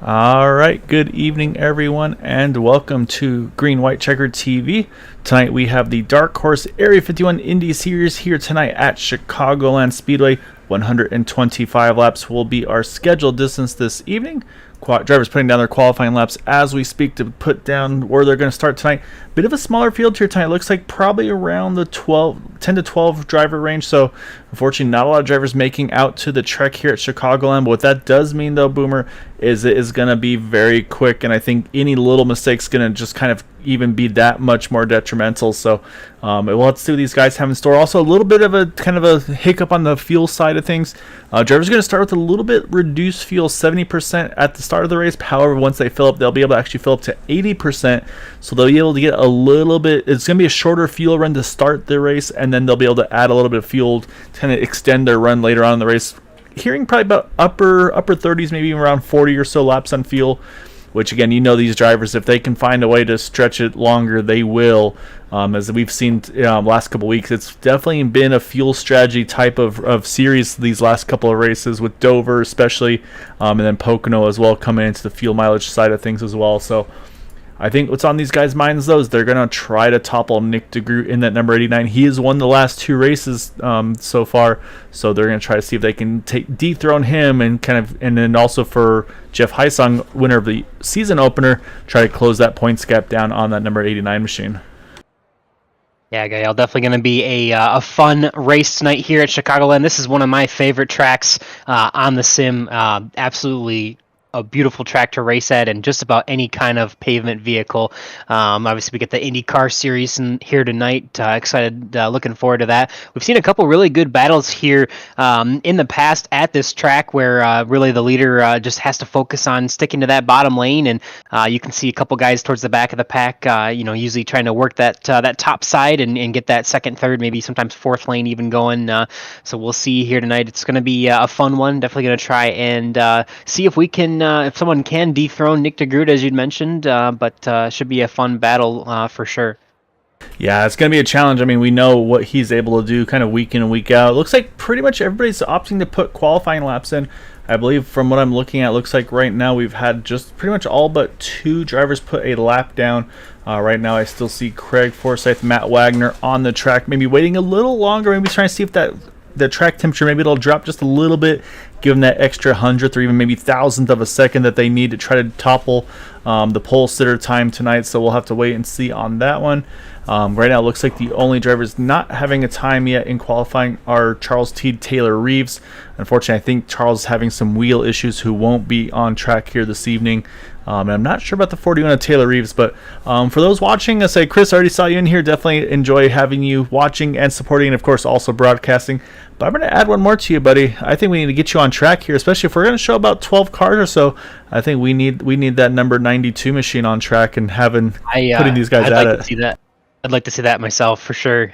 All right, good evening, everyone, and welcome to Green White Checker TV. Tonight we have the Dark Horse Area 51 Indy Series here tonight at Chicagoland Speedway. 125 laps will be our scheduled distance this evening. Drivers putting down their qualifying laps as we speak to put down where they're going to start tonight. Bit of a smaller field here tonight. Looks like probably around the 10 to 12 driver range. So unfortunately, not a lot of drivers making out to the trek here at Chicagoland. But what that does mean, though, Boomer, is it is going to be very quick. And I think any little mistake's going to just kind of even be that much more detrimental. So we'll have to see what these guys have in store. Also, a little bit of a kind of a hiccup on the fuel side of things. Drivers are going to start with a little bit reduced fuel, 70% at the start of the race. However, once they fill up, they'll be able to actually fill up to 80%. So they'll be able to get a little bit. It's going to be a shorter fuel run to start the race, and then they'll be able to add a little bit of fuel to kind of extend their run later on in the race. Hearing probably about upper 30s, maybe around 40 or so laps on fuel. Which, again, you know these drivers, if they can find a way to stretch it longer, they will. As we've seen last couple weeks, it's definitely been a fuel strategy type of series these last couple of races, with Dover especially, and then Pocono as well coming into the fuel mileage side of things as well. So I think what's on these guys' minds, though, is they're going to try to topple Nick DeGroot in that number 89. He has won the last two races so far, so they're going to try to see if they can dethrone him and then also for Jeff Heisong, winner of the season opener, try to close that points gap down on that number 89 machine. Yeah, Gael, definitely going to be a fun race tonight here at Chicagoland. This is one of my favorite tracks on the sim. Absolutely a beautiful track to race at, and just about any kind of pavement vehicle. Obviously, we get the Indy car series here tonight. Excited, looking forward to that. We've seen a couple really good battles here in the past at this track, where really the leader just has to focus on sticking to that bottom lane, and you can see a couple guys towards the back of the pack, usually trying to work that top side and get that second, third, maybe sometimes fourth lane even going. So we'll see here tonight. It's going to be a fun one. Definitely going to try and see if we can. If someone can dethrone Nick DeGroot, as you'd mentioned, but should be a fun battle for sure. Yeah, it's going to be a challenge. I mean, we know what he's able to do kind of week in and week out. It looks like pretty much everybody's opting to put qualifying laps in. I believe from what I'm looking at, it looks like right now we've had just pretty much all but two drivers put a lap down. Right now I still see Craig Forsyth, Matt Wagner on the track, maybe waiting a little longer, maybe trying to see if the track temperature, maybe it'll drop just a little bit, give them that extra hundredth or even maybe thousandth of a second that they need to try to topple the pole sitter time tonight. So we'll have to wait and see on that one. Right now it looks like the only drivers not having a time yet in qualifying are Charles Teed, Taylor Reeves. Unfortunately, I think Charles is having some wheel issues, who won't be on track here this evening. And I'm not sure about the 41 of Taylor Reeves, but for those watching, I say, Chris, I already saw you in here. Definitely enjoy having you watching and supporting, and of course also broadcasting. But I'm going to add one more to you, buddy. I think we need to get you on track here, especially if we're going to show about 12 cars or so. I think we need that number 92 machine on track and putting these guys at it. To see that. I'd like to see that myself for sure.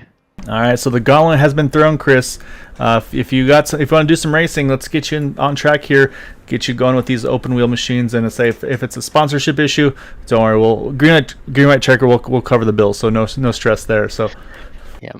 All right, so the gauntlet has been thrown, Chris. If you want to do some racing, let's get you on track here, get you going with these open wheel machines. And say if it's a sponsorship issue, don't worry. We'll Green White Checker. We'll cover the bill, so no stress there. So yeah.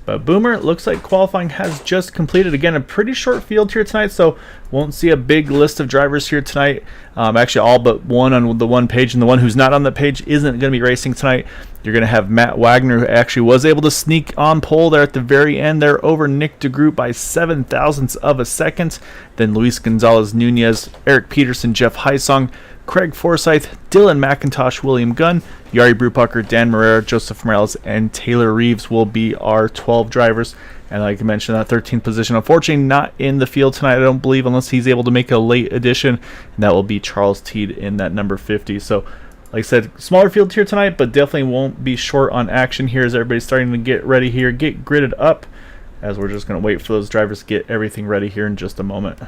But Boomer, looks like qualifying has just completed. Again, a pretty short field here tonight, so won't see a big list of drivers here tonight. Actually, all but one on the one page, and the one who's not on the page isn't going to be racing tonight. You're going to have Matt Wagner, who actually was able to sneak on pole there at the very end there over Nick DeGroot by 7 thousandths of a second. Then Luis Gonzalez Nunez, Eric Peterson, Jeff Heisong, Craig Forsyth, Dylan McIntosh, William Gunn, Yari Brubacher, Dan Marrera, Joseph Morales, and Taylor Reeves will be our 12 drivers. And like I mentioned, that 13th position, unfortunately not in the field tonight, I don't believe, unless he's able to make a late addition. And that will be Charles Teed in that number 50. So, like I said, smaller field here tonight, but definitely won't be short on action here as everybody's starting to get ready here, get gridded up, as we're just going to wait for those drivers to get everything ready here in just a moment.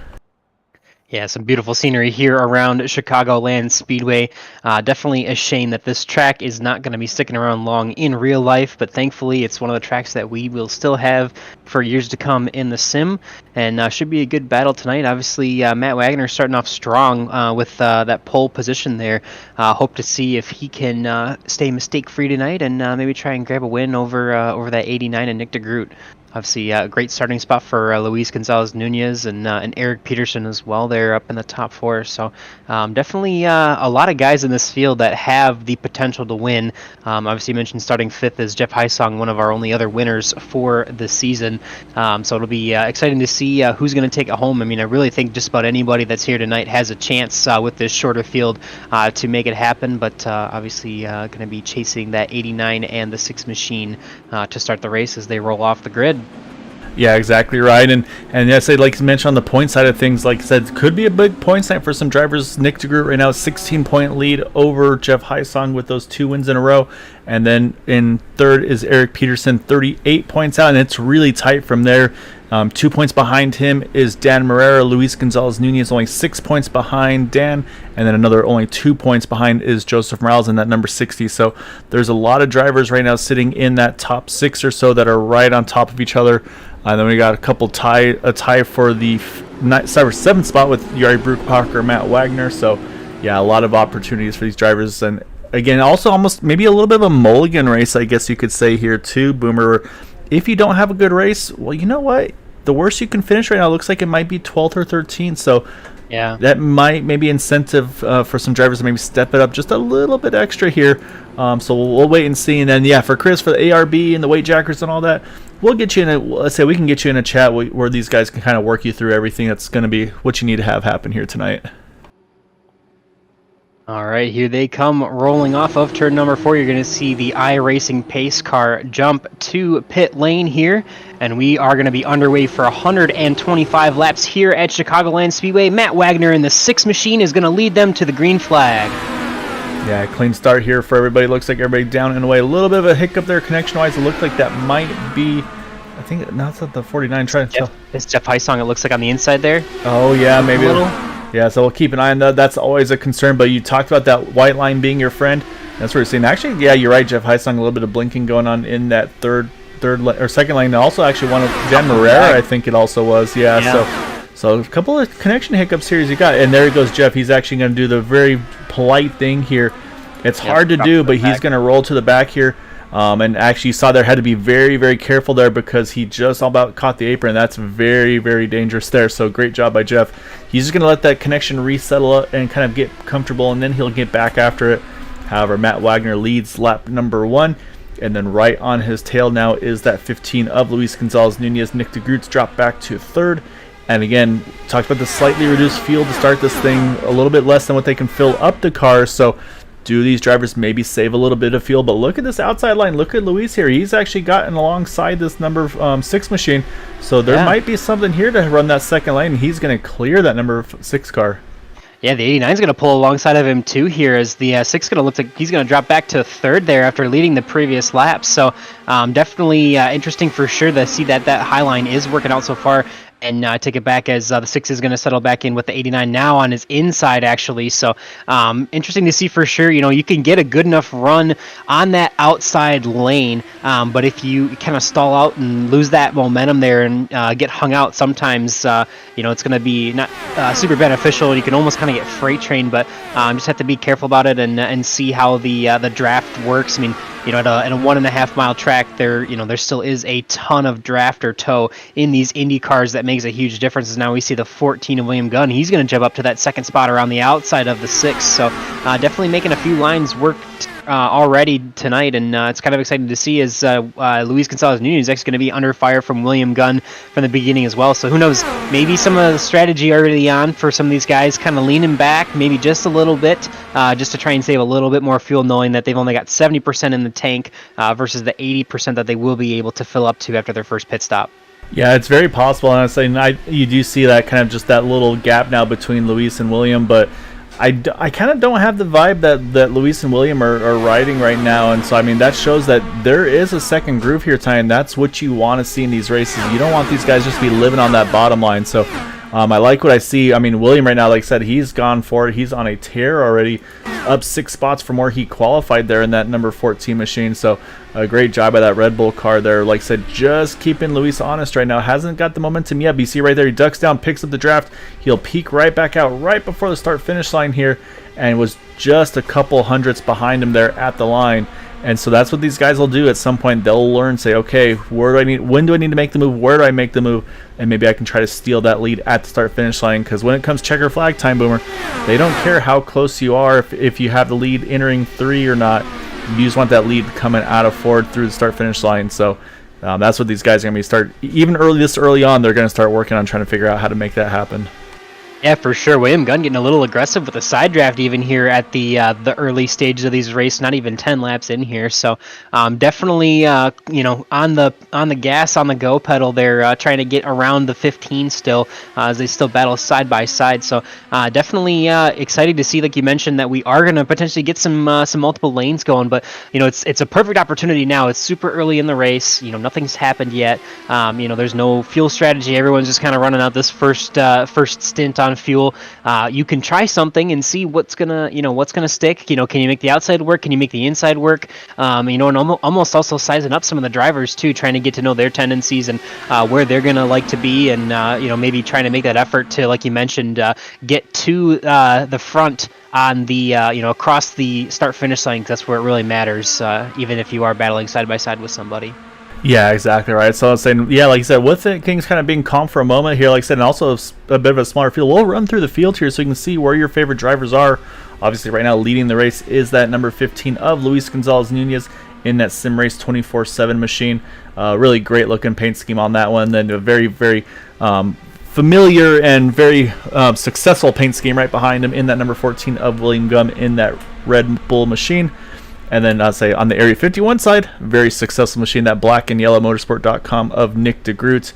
Yeah, some beautiful scenery here around Chicagoland Speedway. Definitely a shame that this track is not going to be sticking around long in real life, but thankfully it's one of the tracks that we will still have for years to come in the sim, and should be a good battle tonight. Obviously, Matt Wagner starting off strong with that pole position there. Hope to see if he can stay mistake-free tonight and maybe try and grab a win over that 89 and Nick DeGroot. obviously a great starting spot for Luis Gonzalez Nunez and Eric Peterson as well. They're up in the top 4. So definitely a lot of guys in this field that have the potential to win. Obviously, you mentioned starting 5th is Jeff Heisong, one of our only other winners for the season. So it'll be exciting to see who's going to take it home. I mean, I really think just about anybody that's here tonight has a chance with this shorter field to make it happen, but obviously going to be chasing that 89 and the 6 machine to start the race as they roll off the grid. Yeah, exactly right. And yes, like you mentioned on the point side of things, like I said, could be a big point night for some drivers. Nick DeGroot right now, 16-point lead over Jeff Heisong with those 2 wins in a row. And then in 3rd is Eric Peterson, 38 points out, and it's really tight from there. 2 points behind him is Dan Marrera. Luis Gonzalez Nunez only 6 points behind Dan, and then another only 2 points behind is Joseph Morales in that number 60. So there's a lot of drivers right now sitting in that top 6 or so that are right on top of each other. And then we got a tie for the 7th spot with Yari Bruckpacher, Matt Wagner. So yeah, a lot of opportunities for these drivers. And again, also almost maybe a little bit of a mulligan race, I guess you could say here too, Boomer. If you don't have a good race, well, you know what? The worst you can finish right now looks like it might be 12th or 13th. So yeah, that might maybe incentive for some drivers to maybe step it up just a little bit extra here. So we'll wait and see. And then, yeah, for Chris, for the ARB and the weight jackers and all that, we'll get you in let's say we can get you in a chat where these guys can kind of work you through everything that's going to be what you need to have happen here tonight. All right, here they come rolling off of turn number 4. You're going to see the iRacing pace car jump to pit lane here, and we are going to be underway for 125 laps here at Chicagoland Speedway. Matt Wagner in the 6 machine is going to lead them to the green flag. Yeah, clean start here for everybody. Looks like everybody down and away. A little bit of a hiccup there connection-wise. It looked like that might be, I think, no, it's at the 49. Trying to tell. It's Jeff Heisong, it looks like, on the inside there. Oh, yeah, maybe a little. Yeah, so we'll keep an eye on that. That's always a concern. But you talked about that white line being your friend. That's what we're seeing. Actually, yeah, you're right, Jeff Heisong. A little bit of blinking going on in that second lane. Also, actually, one of Dan Marrera, I think it also was. Yeah. So a couple of connection hiccups here as you got. And there goes Jeff. He's actually going to do the very polite thing here. It's hard to do, but he's going to roll to the back here. And actually, you saw there had to be very, very careful there because he just about caught the apron. That's very, very dangerous there. So great job by Jeff. He's just going to let that connection resettle up and kind of get comfortable, and then he'll get back after it. However, Matt Wagner leads lap number 1. And then right on his tail now is that 15 of Luis Gonzalez Nunez. Nick DeGroot's dropped back to 3rd. And again, talked about the slightly reduced field to start this thing, a little bit less than what they can fill up the cars. So do these drivers maybe save a little bit of fuel? But look at this outside line. Look at Luis here. He's actually gotten alongside this number 6 machine. So there might be something here to run that second lane. He's going to clear that number 6 car. Yeah, the 89 is going to pull alongside of him too here, as the 6 going to look like he's going to drop back to 3rd there after leading the previous lap. So definitely interesting for sure to see that high line is working out so far. And take it back as the 6 is going to settle back in with the 89 now on his inside, actually. So interesting to see for sure. You know, you can get a good enough run on that outside lane, but if you kind of stall out and lose that momentum there and get hung out, sometimes you know, it's going to be not super beneficial. You can almost kind of get freight trained, but just have to be careful about it and see how the draft works. I mean, you know, at a 1.5 mile track, there still is a ton of draft or tow in these Indy cars that makes a huge difference. As now we see the 14 of William Gunn. He's going to jump up to that 2nd spot around the outside of the 6. So definitely making a few lines work already tonight, and it's kind of exciting to see as Luis Gonzalez Nunez is actually going to be under fire from William Gunn from the beginning as well. So who knows, maybe some of the strategy early on for some of these guys kind of leaning back maybe just a little bit just to try and save a little bit more fuel, knowing that they've only got 70% in the tank versus the 80% that they will be able to fill up to after their first pit stop. Yeah, it's very possible, honestly. And you do see that kind of just that little gap now between Luis and William, but I kind of don't have the vibe that Luis and William are riding right now. And so, I mean, that shows that there is a second groove here, Ty, and that's what you want to see in these races. You don't want these guys just to be living on that bottom line. So I like what I see. I mean, William right now, like I said, he's gone for it. He's on a tear already, up 6 spots from where he qualified there in that number 14 machine. So a great job by that Red Bull car there. Like I said, just keeping Luis honest right now. Hasn't got the momentum yet. But you see right there, he ducks down, picks up the draft. He'll peek right back out right before the start-finish line here, and was just a couple hundredths behind him there at the line. And so that's what these guys will do at some point. They'll learn, say, okay, when do I need to make the move? Where do I make the move? And maybe I can try to steal that lead at the start-finish line. Because when it comes checker flag time, Boomer, they don't care how close you are if you have the lead entering 3 or not. You just want that lead coming out of Ford through the start-finish line. So that's what these guys are going to be even this early on, they're going to start working on trying to figure out how to make that happen. Yeah, for sure. William Gunn getting a little aggressive with the side draft even here at the early stages of these races, not even 10 laps in here. So definitely, on the gas, on the go pedal, they're trying to get around the 15 still as they still battle side by side. So definitely excited to see, like you mentioned, that we are going to potentially get some multiple lanes going. But it's a perfect opportunity now. It's super early in the race. Nothing's happened yet. There's no fuel strategy. Everyone's just kind of running out this first stint on fuel. You can try something and see what's gonna stick. Can you make the outside work? Can you make the inside work? And almost also sizing up some of the drivers too, trying to get to know their tendencies and where they're gonna like to be, and maybe trying to make that effort to, like you mentioned, get to the front on the across the start finish line, because that's where it really matters, even if you are battling side by side with somebody. Yeah, exactly right. So I was saying, like you said, with it, Kings kind of being calm for a moment here, like I said, and also a bit of a smaller field, we'll run through the field here so you can see where your favorite drivers are. Obviously, right now, leading the race is that number 15 of Luis Gonzalez Nunez in that Sim Race 24/7 machine. Really great looking paint scheme on that one. Then a very, very familiar and very successful paint scheme right behind him in that number 14 of William Gunn in that Red Bull machine. And then I'll say on the Area 51 side, very successful machine, that black and yellow motorsport.com of Nick DeGroot.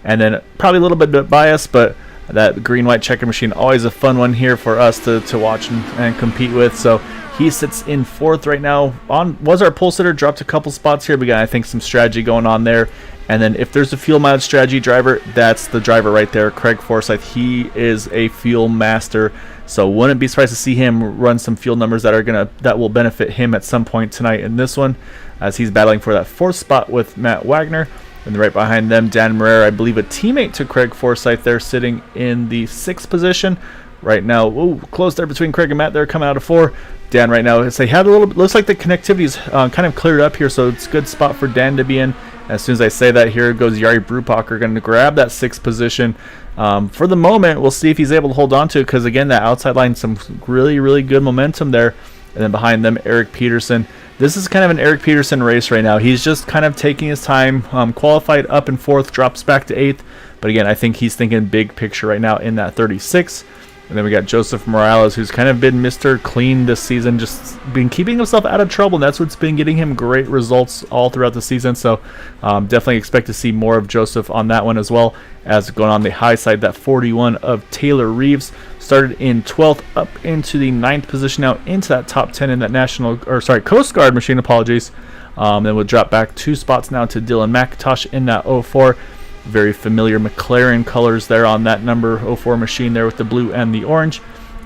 And then probably a little bit biased, but that green-white checker machine, always a fun one here for us to watch and compete with. So he sits in 4th right now. Was our pole sitter, dropped a couple spots here, but again, I think some strategy going on there. And then if there's a fuel mileage strategy driver, that's the driver right there, Craig Forsyth. He is a fuel master. So wouldn't be surprised to see him run some fuel numbers that will benefit him at some point tonight in this one, as he's battling for that 4th spot with Matt Wagner. And right behind them, Dan Moreira, I believe a teammate to Craig Forsyth there, sitting in the 6th position. Right now, close there between Craig and Matt. They're coming out of 4. Dan right now, they had a little bit, looks like the connectivity's kind of cleared up here, so it's a good spot for Dan to be in. As soon as I say that, here goes Jari Brupacher, going to grab that 6th position. For the moment, we'll see if he's able to hold on to it, because again, that outside line, some really, really good momentum there. And then behind them, Eric Peterson. This is kind of an Eric Peterson race right now. He's just kind of taking his time. Qualified up in 4th, drops back to 8th. But again, I think he's thinking big picture right now in that 36. And then we got Joseph Morales, who's kind of been Mr. Clean this season, just been keeping himself out of trouble, and that's what's been getting him great results all throughout the season. So definitely expect to see more of Joseph on that one, as well as going on the high side. That 41 of Taylor Reeves started in 12th, up into the 9th position now, into that top 10 in that Coast Guard machine, apologies. Then we'll drop back 2 spots now to Dylan McIntosh in that 04. Very familiar McLaren colors there on that number 04 machine there with the blue and the orange.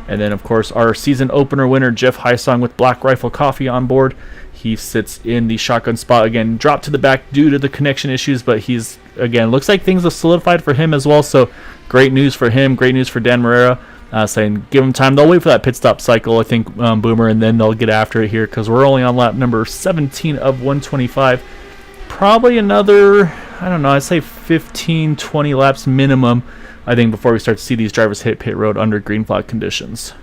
And then, of course, our season opener winner, Jeff Hysong, with Black Rifle Coffee on board. He sits in the shotgun spot again, dropped to the back due to the connection issues, but he's, again, looks like things have solidified for him as well. So great news for him, great news for Dan Moreira. Saying give him time. They'll wait for that pit stop cycle, I think, Boomer, and then they'll get after it here, because we're only on lap number 17 of 125. Probably another, I don't know, I'd say 15, 20 laps minimum, I think, before we start to see these drivers hit pit road under green flag conditions.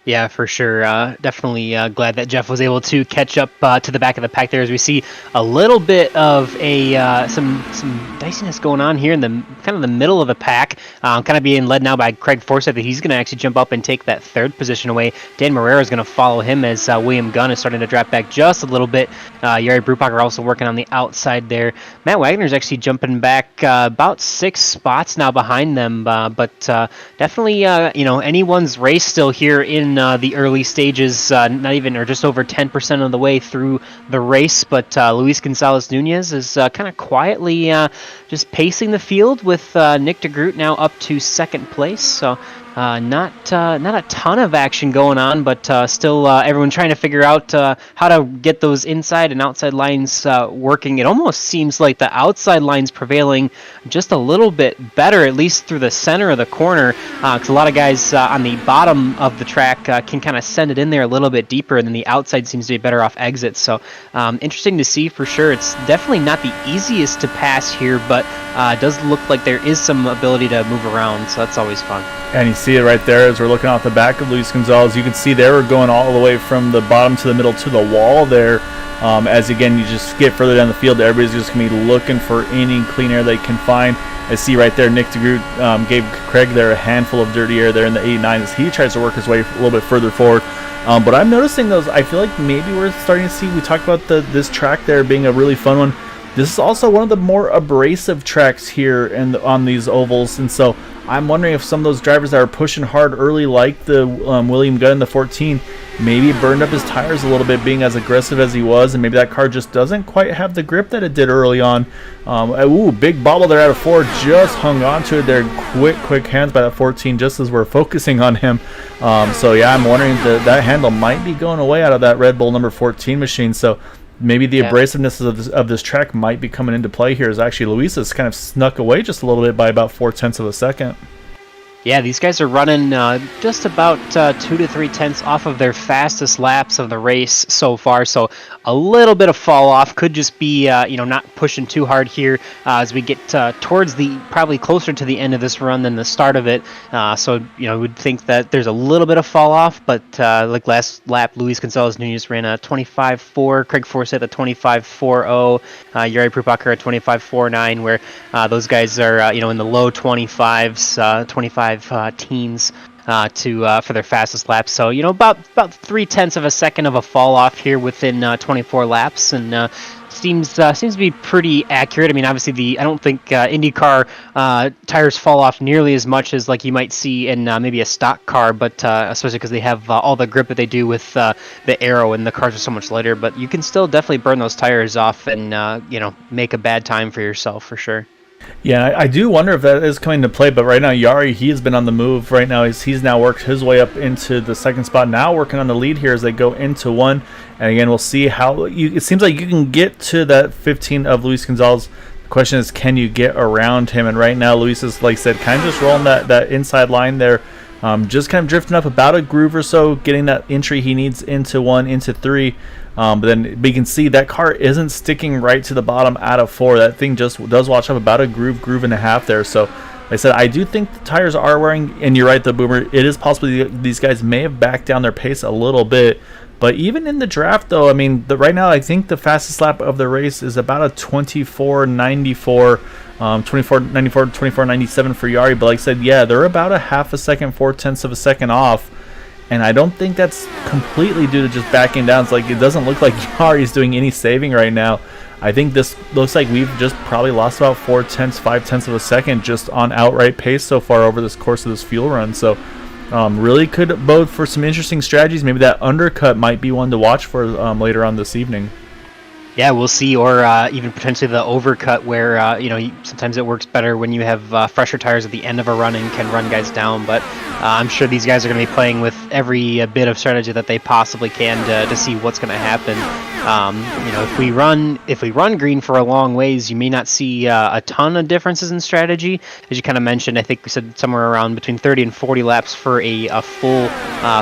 Yeah, for sure. Definitely glad that Jeff was able to catch up to the back of the pack there, as we see a little bit of some diciness going on here in the kind of the middle of the pack. Kind of being led now by Craig Forsyth. He's going to actually jump up and take that 3rd position away. Dan Moreira is going to follow him, as William Gunn is starting to drop back just a little bit. Jari Brupacher also working on the outside there. Matt Wagner is actually jumping back about 6 spots now behind them, but definitely anyone's race still here in the early stages, not even, or just over 10% of the way through the race. But Luis Gonzalez Nunez is kind of quietly just pacing the field, with Nick DeGroot now up to 2nd place. So Not a ton of action going on, but still everyone trying to figure out how to get those inside and outside lines working. It almost seems like the outside lines prevailing just a little bit better, at least through the center of the corner, because a lot of guys on the bottom of the track can kind of send it in there a little bit deeper, and then the outside seems to be better off exits. So interesting to see for sure. It's definitely not the easiest to pass here, but it does look like there is some ability to move around, so that's always fun. And you see it right there as we're looking off the back of Luis Gonzalez. You can see they were going all the way from the bottom to the middle to the wall there. As again, you just get further down the field, everybody's just going to be looking for any clean air they can find. I see right there Nick DeGroot gave Craig there a handful of dirty air there in the 89 as he tries to work his way a little bit further forward. But I'm noticing those. I feel like maybe we're starting to see, we talked about this track there being a really fun one. This is also one of the more abrasive tracks here on these ovals, and so I'm wondering if some of those drivers that are pushing hard early, like the William Gunn in the 14, maybe burned up his tires a little bit being as aggressive as he was, and maybe that car just doesn't quite have the grip that it did early on. Big bobble there out of 4, just hung on to it there. Quick hands by that 14 just as we're focusing on him. So yeah, I'm wondering if that handle might be going away out of that Red Bull number 14 machine. So maybe the abrasiveness of this track might be coming into play here, as actually Luis has kind of snuck away just a little bit by about 0.4 of a second. Yeah, these guys are running just about 2 to 3 tenths off of their fastest laps of the race so far. So a little bit of fall off could just be not pushing too hard here as we get towards probably closer to the end of this run than the start of it. So would think that there's a little bit of fall off, but like last lap, Luis Gonzalez Nunez ran a 25.4, Craig Forsett a 25.40, Jari Prupacher a 25.49, where those guys are in the low 25s, 25 teens for their fastest laps. So about 0.3 of a second of a fall off here within 24 laps, and seems to be pretty accurate. I mean, obviously I don't think IndyCar tires fall off nearly as much as like you might see in maybe a stock car, but especially because they have all the grip that they do with the aero, and the cars are so much lighter. But you can still definitely burn those tires off and make a bad time for yourself for sure. Yeah, I do wonder if that is coming to play, but right now Jari, he has been on the move right now. He's now worked his way up into the second spot, now working on the lead here as they go into one. And again, we'll see how it seems like you can get to that 15 of Luis Gonzalez. The question is, can you get around him? And right now Luis is, like I said, kind of just rolling that inside line there, just kind of drifting up about a groove or so, getting that entry he needs into 1, into 3. But you can see that car isn't sticking right to the bottom out of 4. That thing just does watch up about a groove and a half there. So, like I said, I do think the tires are wearing, and you're right, the Boomer, it is possible these guys may have backed down their pace a little bit. But even in the draft, though, I mean, right now I think the fastest lap of the race is about a 24.94, 24.97 for Jari. But like I said, yeah, they're about a half a second, 0.4 of a second off. And I don't think that's completely due to just backing down. It's like, it doesn't look like Yari's doing any saving right now. I think this looks like we've just probably lost about 0.5 of a second just on outright pace so far over this course of this fuel run. So really could bode for some interesting strategies. Maybe that undercut might be one to watch for later on this evening. Yeah, we'll see, or even potentially the overcut where, sometimes it works better when you have fresher tires at the end of a run and can run guys down, but I'm sure these guys are going to be playing with every bit of strategy that they possibly can to see what's going to happen. If we run green for a long ways, you may not see a ton of differences in strategy. As you kind of mentioned, I think we said somewhere around between 30 and 40 laps for a full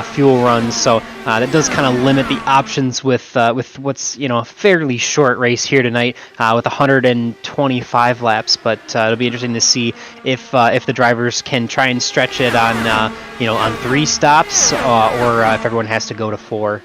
fuel run, so that does kind of limit the options with what's a fairly short race here tonight with 125 laps. But it'll be interesting to see if the drivers can try and stretch it on 3 stops or if everyone has to go to 4.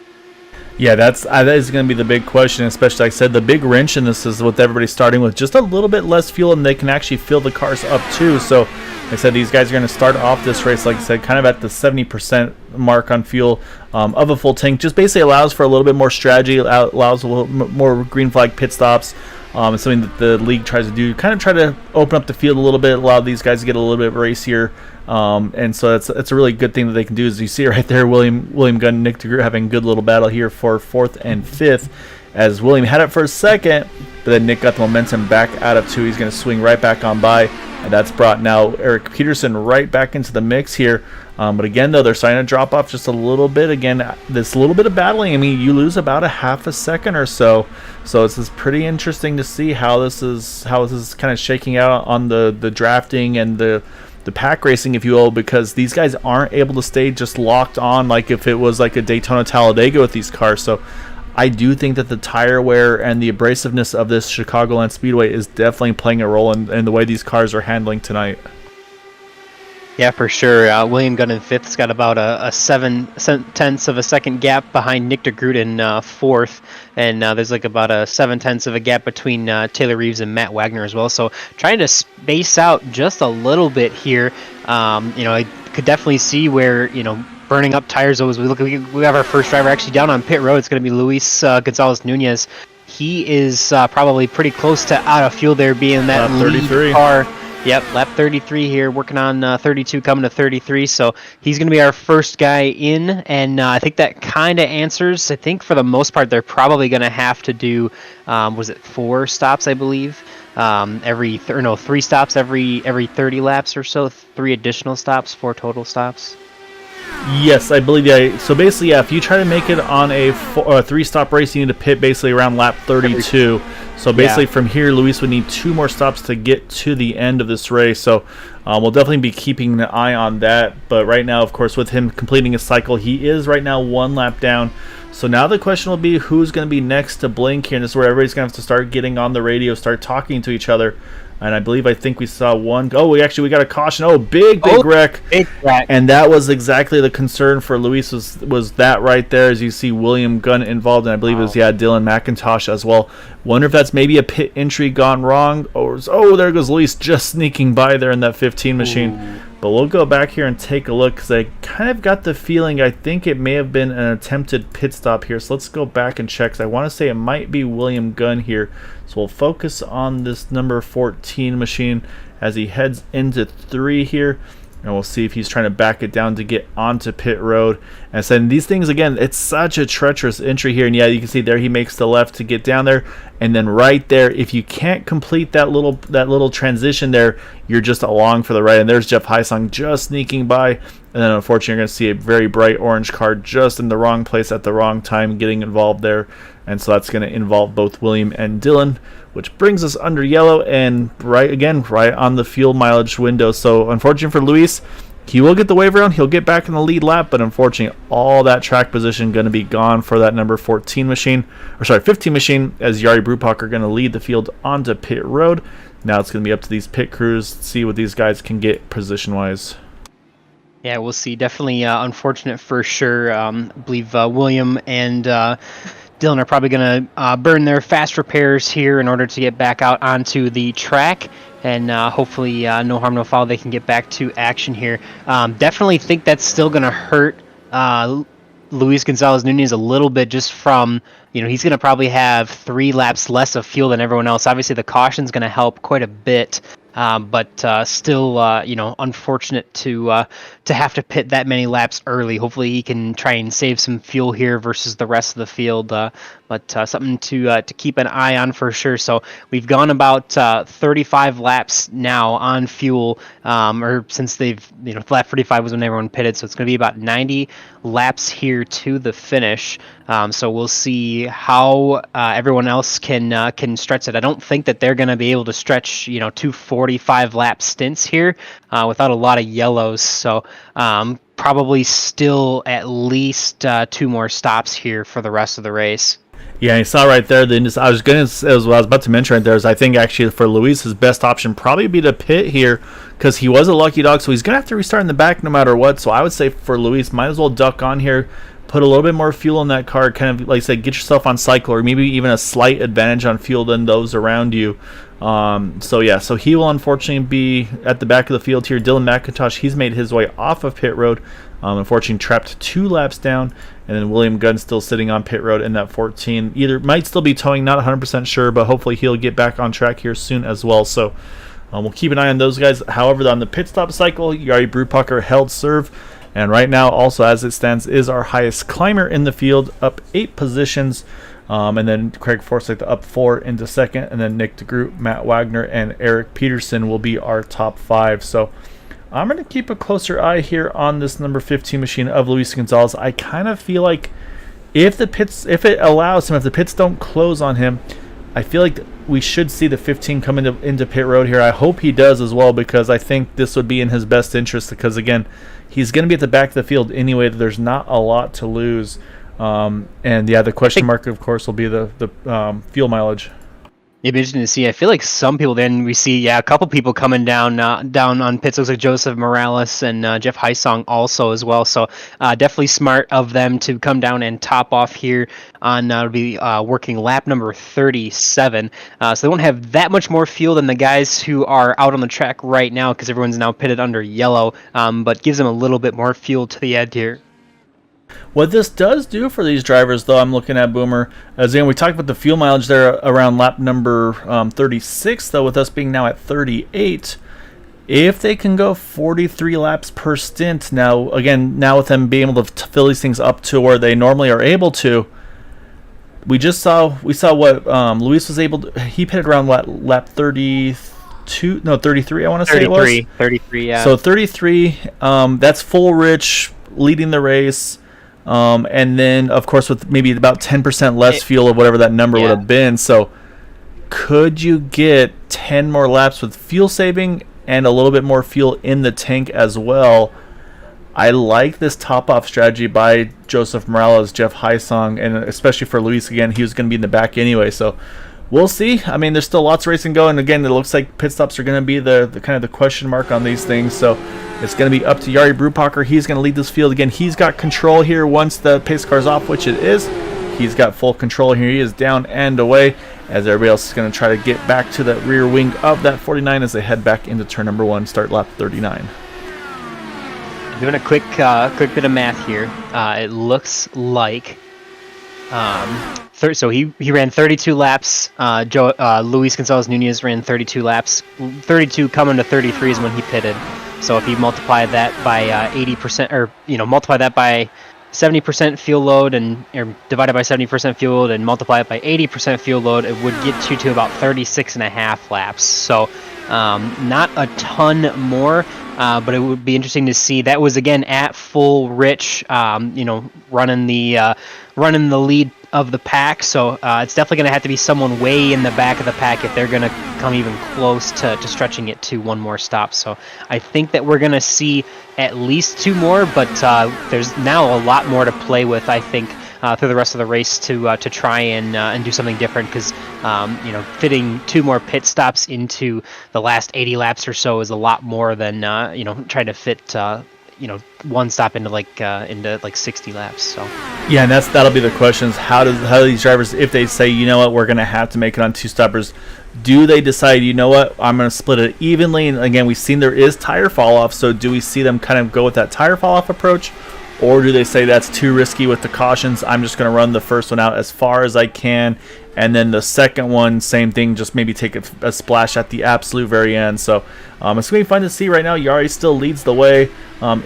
Yeah, that is going to be the big question, especially, like I said, the big wrench in this is with everybody starting with just a little bit less fuel, and they can actually fill the cars up too. So, like I said, these guys are going to start off this race, like I said, kind of at the 70% mark on fuel of a full tank. Just basically allows for a little bit more strategy, allows a little more green flag pit stops. It's something that the league tries to do, kind of try to open up the field a little bit, allow these guys to get a little bit racier. And so that's a really good thing that they can do. As you see right there, William Gunn, Nick DeGroot having a good little battle here for 4th and 5th, as William had it for a second, but then Nick got the momentum back out of 2. He's going to swing right back on by. And that's brought now Eric Peterson right back into the mix here. But again, though, they're starting to drop off just a little bit. Again, this little bit of battling, I mean, you lose about a half a second or so. So it's pretty interesting to see how this is kind of shaking out on the drafting and the pack racing, if you will, because these guys aren't able to stay just locked on like if it was like a Daytona Talladega with these cars. So I do think that the tire wear and the abrasiveness of this Chicagoland Speedway is definitely playing a role in the way these cars are handling tonight. Yeah, for sure. William Gunn in fifth has got about a 7/10 of a second gap behind Nick DeGroot in fourth, and there's like about a 7/10 of a gap between Taylor Reeves and Matt Wagner as well. So trying to space out just a little bit here. I could definitely see where burning up tires. As we have our first driver actually down on pit road. It's going to be Luis Gonzalez Nunez. He is probably pretty close to out of fuel there, being that lead car. Yep, lap 33 here, working on 32, coming to 33. So he's going to be our first guy in, and I think that kind of answers. I think for the most part, they're probably going to have to do, was it 4 stops, I believe? 3 stops every 30 laps or so. 3 additional stops, 4 total stops. Yes, I believe. Yeah. So basically, yeah, if you try to make it on a 3-stop race, you need to pit basically around lap 32. So basically, from here, Luis would need 2 more stops to get to the end of this race. So we'll definitely be keeping an eye on that. But right now, of course, with him completing his cycle, he is right now 1 lap down. So now the question will be who's going to be next to blink here. And this is where everybody's going to have to start getting on the radio, start talking to each other. And I think we saw one. Oh, we got a caution. Oh, big wreck. Big wreck. And that was exactly the concern for Luis was that right there, as you see William Gunn involved, and I believe it was Dylan McIntosh as well. Wonder if that's maybe a pit entry gone wrong, or there goes Luis just sneaking by there in that 15 machine. Ooh. But we'll go back here and take a look, because I kind of got the feeling I think it may have been an attempted pit stop here. So let's go back and check, because I want to say it might be William Gunn here. So we'll focus on this number 14 machine as he heads into 3 here. And we'll see if he's trying to back it down to get onto pit road. And so these things, again, it's such a treacherous entry here. And yeah, you can see there he makes the left to get down there. And then right there, if you can't complete that little transition there, you're just along for the ride. And there's Jeff Heisong just sneaking by. And then unfortunately, you're going to see a very bright orange car just in the wrong place at the wrong time getting involved there. And so that's going to involve both William and Dylan, which brings us under yellow and right on the fuel mileage window. So unfortunately for Luis, he will get the wave around. He'll get back in the lead lap, but unfortunately all that track position going to be gone for that number 15 machine, as Jari Brupak are going to lead the field onto pit road. Now it's going to be up to these pit crews to see what these guys can get position-wise. Yeah, we'll see. Definitely unfortunate for sure. I believe William and Dylan are probably going to burn their fast repairs here in order to get back out onto the track. And hopefully, no harm, no foul, they can get back to action here. Definitely think that's still going to hurt Luis Gonzalez Nunez a little bit, just from, he's going to probably have 3 laps less of fuel than everyone else. Obviously, the caution's going to help quite a bit. But still, unfortunate to have to pit that many laps early. Hopefully he can try and save some fuel here versus the rest of the field. But something to keep an eye on for sure. So we've gone about 35 laps now on fuel, or since lap 35 was when everyone pitted. So it's going to be about 90 laps here to the finish. So we'll see how everyone else can stretch it. I don't think that they're going to be able to stretch 2 45 lap stints here without a lot of yellows. So probably still at least 2 more stops here for the rest of the race. Yeah, you saw right there. I was about to mention right there is I think actually for Luis, his best option probably be to pit here, because he was a lucky dog, so he's gonna have to restart in the back no matter what. So I would say for Luis, might as well duck on here, put a little bit more fuel in that car, kind of like I said, get yourself on cycle, or maybe even a slight advantage on fuel than those around you. So he will unfortunately be at the back of the field here. Dylan McIntosh, he's made his way off of pit road, unfortunately trapped 2 laps down, and then William Gunn still sitting on pit road in that 14. Either might still be towing, not 100% sure, but hopefully he'll get back on track here soon as well. So we'll keep an eye on those guys. However, on the pit stop cycle, Jari Brupak held serve, and right now also as it stands is our highest climber in the field, up 8 positions. And then Craig Forsyth up 4 into second, and then Nick DeGroot, Matt Wagner, and Eric Peterson will be our top 5. So I'm going to keep a closer eye here on this number 15 machine of Luis Gonzalez. I kind of feel like if the pits don't close on him, I feel like we should see the 15 come into pit road here. I hope he does as well, because I think this would be in his best interest, because again, he's going to be at the back of the field anyway. There's not a lot to lose. And yeah, the question mark, of course, will be the fuel mileage. It'd be interesting to see. I feel like some people, then we see, a couple people coming down on pits. Looks like Joseph Morales and Jeff Heisong also as well. So definitely smart of them to come down and top off here on working lap number 37. So they won't have that much more fuel than the guys who are out on the track right now, because everyone's now pitted under yellow, but gives them a little bit more fuel to the end here. What this does do for these drivers, though, I'm looking at Boomer, as we talked about the fuel mileage there around lap number 36, though, with us being now at 38. If they can go 43 laps per stint, now with them being able to fill these things up to where they normally are able to, we saw what Luis was able to. He pitted around lap 33, I want to say it was 33, yeah. So 33, that's full rich leading the race. And then, of course, with maybe about 10% less fuel of whatever that number would have been. So could you get 10 more laps with fuel saving and a little bit more fuel in the tank as well? I like this top-off strategy by Joseph Morales, Jeff Heisong, and especially for Luis. Again, he was going to be in the back anyway, so we'll see. I mean, there's still lots of racing going. Again, it looks like pit stops are going to be the kind of the question mark on these things. So it's going to be up to Jari Brubacher. He's going to lead this field. Again, he's got control here once the pace car's off, which it is. He's got full control here. He is down and away, as everybody else is going to try to get back to that rear wing of that 49 as they head back into turn number 1, start lap 39. Doing a quick bit of math here. It looks like so he ran 32 laps. Luis Gonzalez Nunez ran 32 laps. 32 coming to 33 is when he pitted. So if you multiply that by 80%, or multiply that by 70% fuel load, or divided by 70% fuel load, and multiply it by 80% fuel load, it would get you to about 36.5 laps. So not a ton more. But it would be interesting to see. That was again at full rich, running the lead of the pack. So it's definitely going to have to be someone way in the back of the pack if they're going to come even close to stretching it to one more stop. So I think that we're going to see at least 2 more, but there's now a lot more to play with, I think, through the rest of the race to try and do something different, because fitting 2 more pit stops into the last 80 laps or so is a lot more than trying to fit one stop into like 60 laps. So yeah, and that'll be the question: is how do these drivers, if they say, you know what, we're going to have to make it on 2 stoppers, do they decide, you know what, I'm going to split it evenly? And again, we've seen there is tire fall off, so do we see them kind of go with that tire fall off approach? Or do they say that's too risky with the cautions, I'm just going to run the first one out as far as I can, and then the second one, same thing, just maybe take a splash at the absolute very end. So it's going to be fun to see. Right now, Jari still leads the way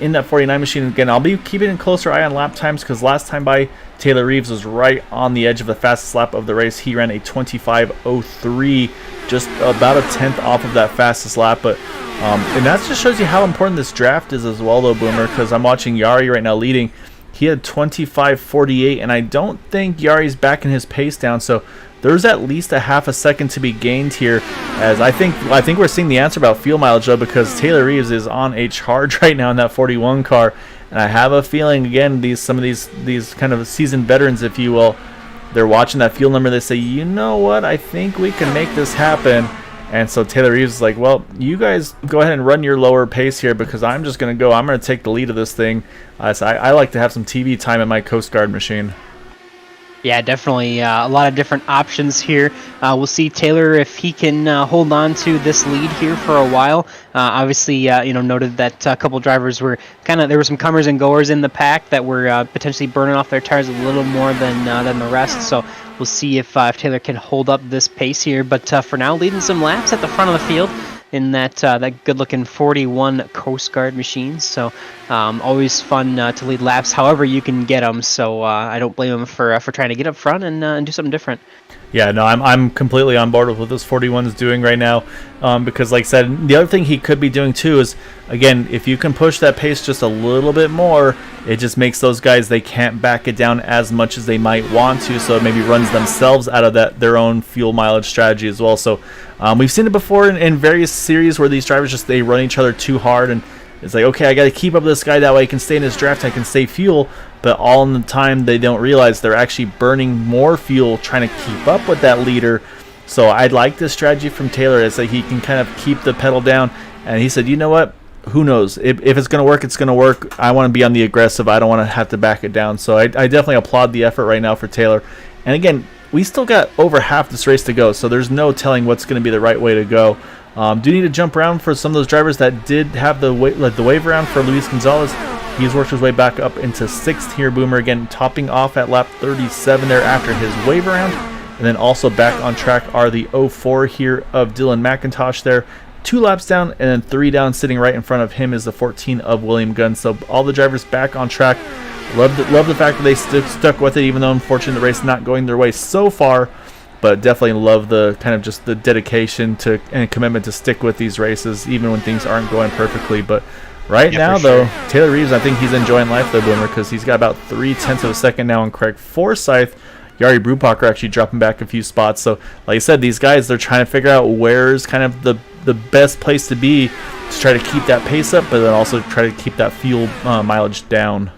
in that 49 machine. Again, I'll be keeping a closer eye on lap times, because last time by, Taylor Reeves was right on the edge of the fastest lap of the race. He ran a 25:03, just about a tenth off of that fastest lap. But and that just shows you how important this draft is as well, though, Boomer, because I'm watching Jari right now leading. He had 25:48, and I don't think Yari's backing his pace down, so there's at least a half a second to be gained here. As I think we're seeing the answer about fuel mileage, though, because Taylor Reeves is on a charge right now in that 41 car, and I have a feeling, again, some of these kind of seasoned veterans, if you will, they're watching that fuel number. They say, you know what, I think we can make this happen. And so Taylor Reeves is like, well, you guys go ahead and run your lower pace here, because I'm just going to go. I'm going to take the lead of this thing. So I like to have some TV time in my Coast Guard machine. Yeah, definitely a lot of different options here. We'll see Taylor if he can hold on to this lead here for a while. Obviously, noted that a couple drivers were there were some comers and goers in the pack that were potentially burning off their tires a little more than the rest. So we'll see if Taylor can hold up this pace here. But for now, leading some laps at the front of the field. in that good-looking 41 Coast Guard machine. So always fun to lead laps however you can get them. So I don't blame him for trying to get up front and do something different. Yeah, no, I'm completely on board with what this 41 is doing right now, because like I said, the other thing he could be doing too is, again, if you can push that pace just a little bit more, it just makes those guys, they can't back it down as much as they might want to, so it maybe runs themselves out of their own fuel mileage strategy as well. So we've seen it before in various series where these drivers just, they run each other too hard, and it's like, okay, I got to keep up with this guy, that way I can stay in his draft, I can save fuel, but all in the time they don't realize they're actually burning more fuel trying to keep up with that leader. So I like this strategy from Taylor. It's like he can kind of keep the pedal down, and he said, you know what, who knows, if it's going to work, it's going to work. I want to be on the aggressive, I don't want to have to back it down. So I definitely applaud the effort right now for Taylor. And again, we still got over half this race to go, so there's no telling what's going to be the right way to go. Do need to jump around for some of those drivers that did have the wave around. For Luis Gonzalez, he's worked his way back up into 6th here, Boomer, again topping off at lap 37 there after his wave around. And then also back on track are the 04 here of Dylan McIntosh there. 2 laps down, and then 3 down, sitting right in front of him is the 14 of William Gunn. So all the drivers back on track. Love the fact that they stuck with it, even though unfortunately the race not going their way so far. But definitely love the kind of just the dedication to and commitment to stick with these races, even when things aren't going perfectly. But right now, though, Taylor Reeves, I think he's enjoying life, though, Boomer, because he's got about 0.3 of a second now on Craig Forsyth. Yari Brubacher actually dropping back a few spots. So, like I said, these guys, they're trying to figure out where's kind of the best place to be to try to keep that pace up, but then also try to keep that fuel mileage down.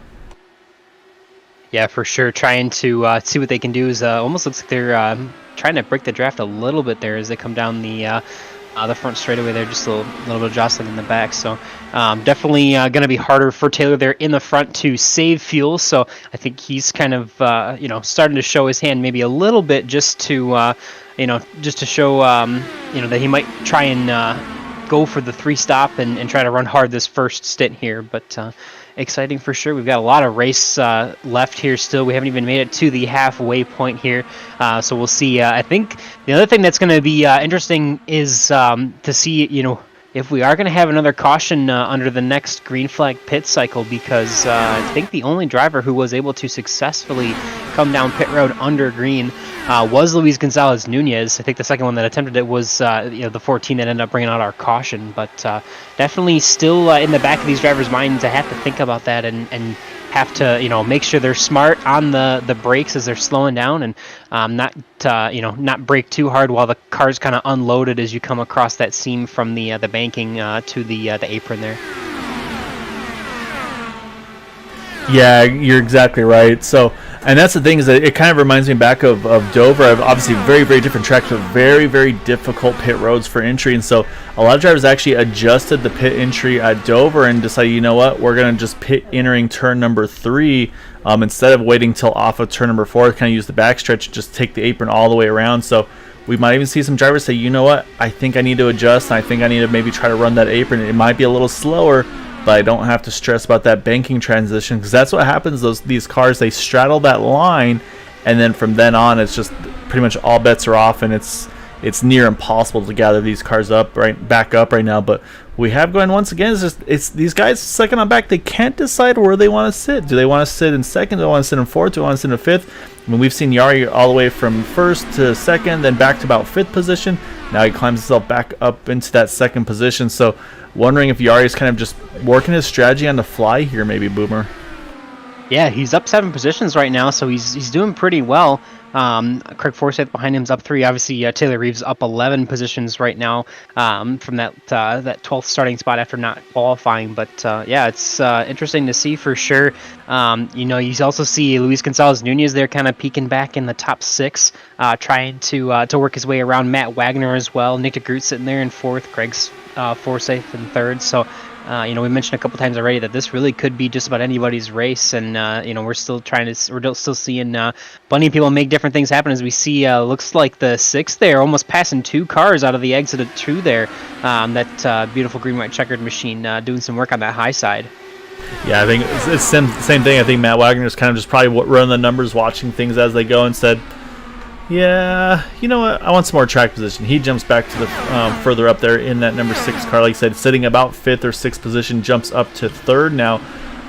Yeah, for sure. Trying to see what they can do is almost looks like they're trying to break the draft a little bit there as they come down the front straightaway there, just a little bit of jostling in the back. So definitely going to be harder for Taylor there in the front to save fuel. So I think he's kind of starting to show his hand maybe a little bit just to show that he might try and go for the 3-stop and try to run hard this first stint here. But exciting for sure. We've got a lot of race left here still. We haven't even made it to the halfway point here. So we'll see. I think the other thing that's going to be interesting is to see, if we are going to have another caution under the next green flag pit cycle, because I think the only driver who was able to successfully come down pit road under green was Luis Gonzalez Nunez. I think the second one that attempted it was the 14 that ended up bringing out our caution. But definitely still in the back of these drivers' minds to have to think about that and have to make sure they're smart on the brakes as they're slowing down, and not brake too hard while the car's kind of unloaded as you come across that seam from the banking to the apron there. Yeah, you're exactly right. So, and that's the thing, is that it kind of reminds me back of Dover. Obviously, very, very different tracks with very, very difficult pit roads for entry. And so a lot of drivers actually adjusted the pit entry at Dover and decided, you know what, we're going to just pit entering turn number 3 instead of waiting till off of turn number 4, kind of use the backstretch, just take the apron all the way around. So we might even see some drivers say, you know what, I think I need to adjust, and I think I need to maybe try to run that apron. It might be a little slower, but I don't have to stress about that banking transition, because that's what happens. These cars, they straddle that line, and then from then on, it's just pretty much all bets are off, and it's near impossible to gather these cars back up right now. But we have going once again. It's these guys second on back. They can't decide where they want to sit. Do they want to sit in second? Do they want to sit in fourth? Do they want to sit in fifth? I mean, we've seen Yari all the way from first to second, then back to about fifth position. Now he climbs himself back up into that second position. So wondering if Yari is kind of just working his strategy on the fly here, maybe, Boomer. Yeah, he's up 7 positions right now, so he's doing pretty well. Craig Forsyth behind him's up 3. Obviously, Taylor Reeves up 11 positions right now from that 12th starting spot after not qualifying. But yeah, it's interesting to see for sure. You also see Luis Gonzalez Nunez there, kind of peeking back in the top 6, trying to work his way around Matt Wagner as well. Nick DeGroot sitting there in 4th. Craig's Forsyth in 3rd. So. We mentioned a couple times already that this really could be just about anybody's race, and we're still seeing plenty of people make different things happen as we see. Looks like the 6th there, almost passing 2 cars out of the exit of 2 there. That beautiful green white checkered machine doing some work on that high side. Yeah, I think it's the same thing. I think Matt Wagner is kind of just probably running the numbers, watching things as they go, and said, Yeah, you know what? I want some more track position. He jumps back to the further up there in that number 6 car. Like I said, sitting about 5th or 6th position, jumps up to 3rd now.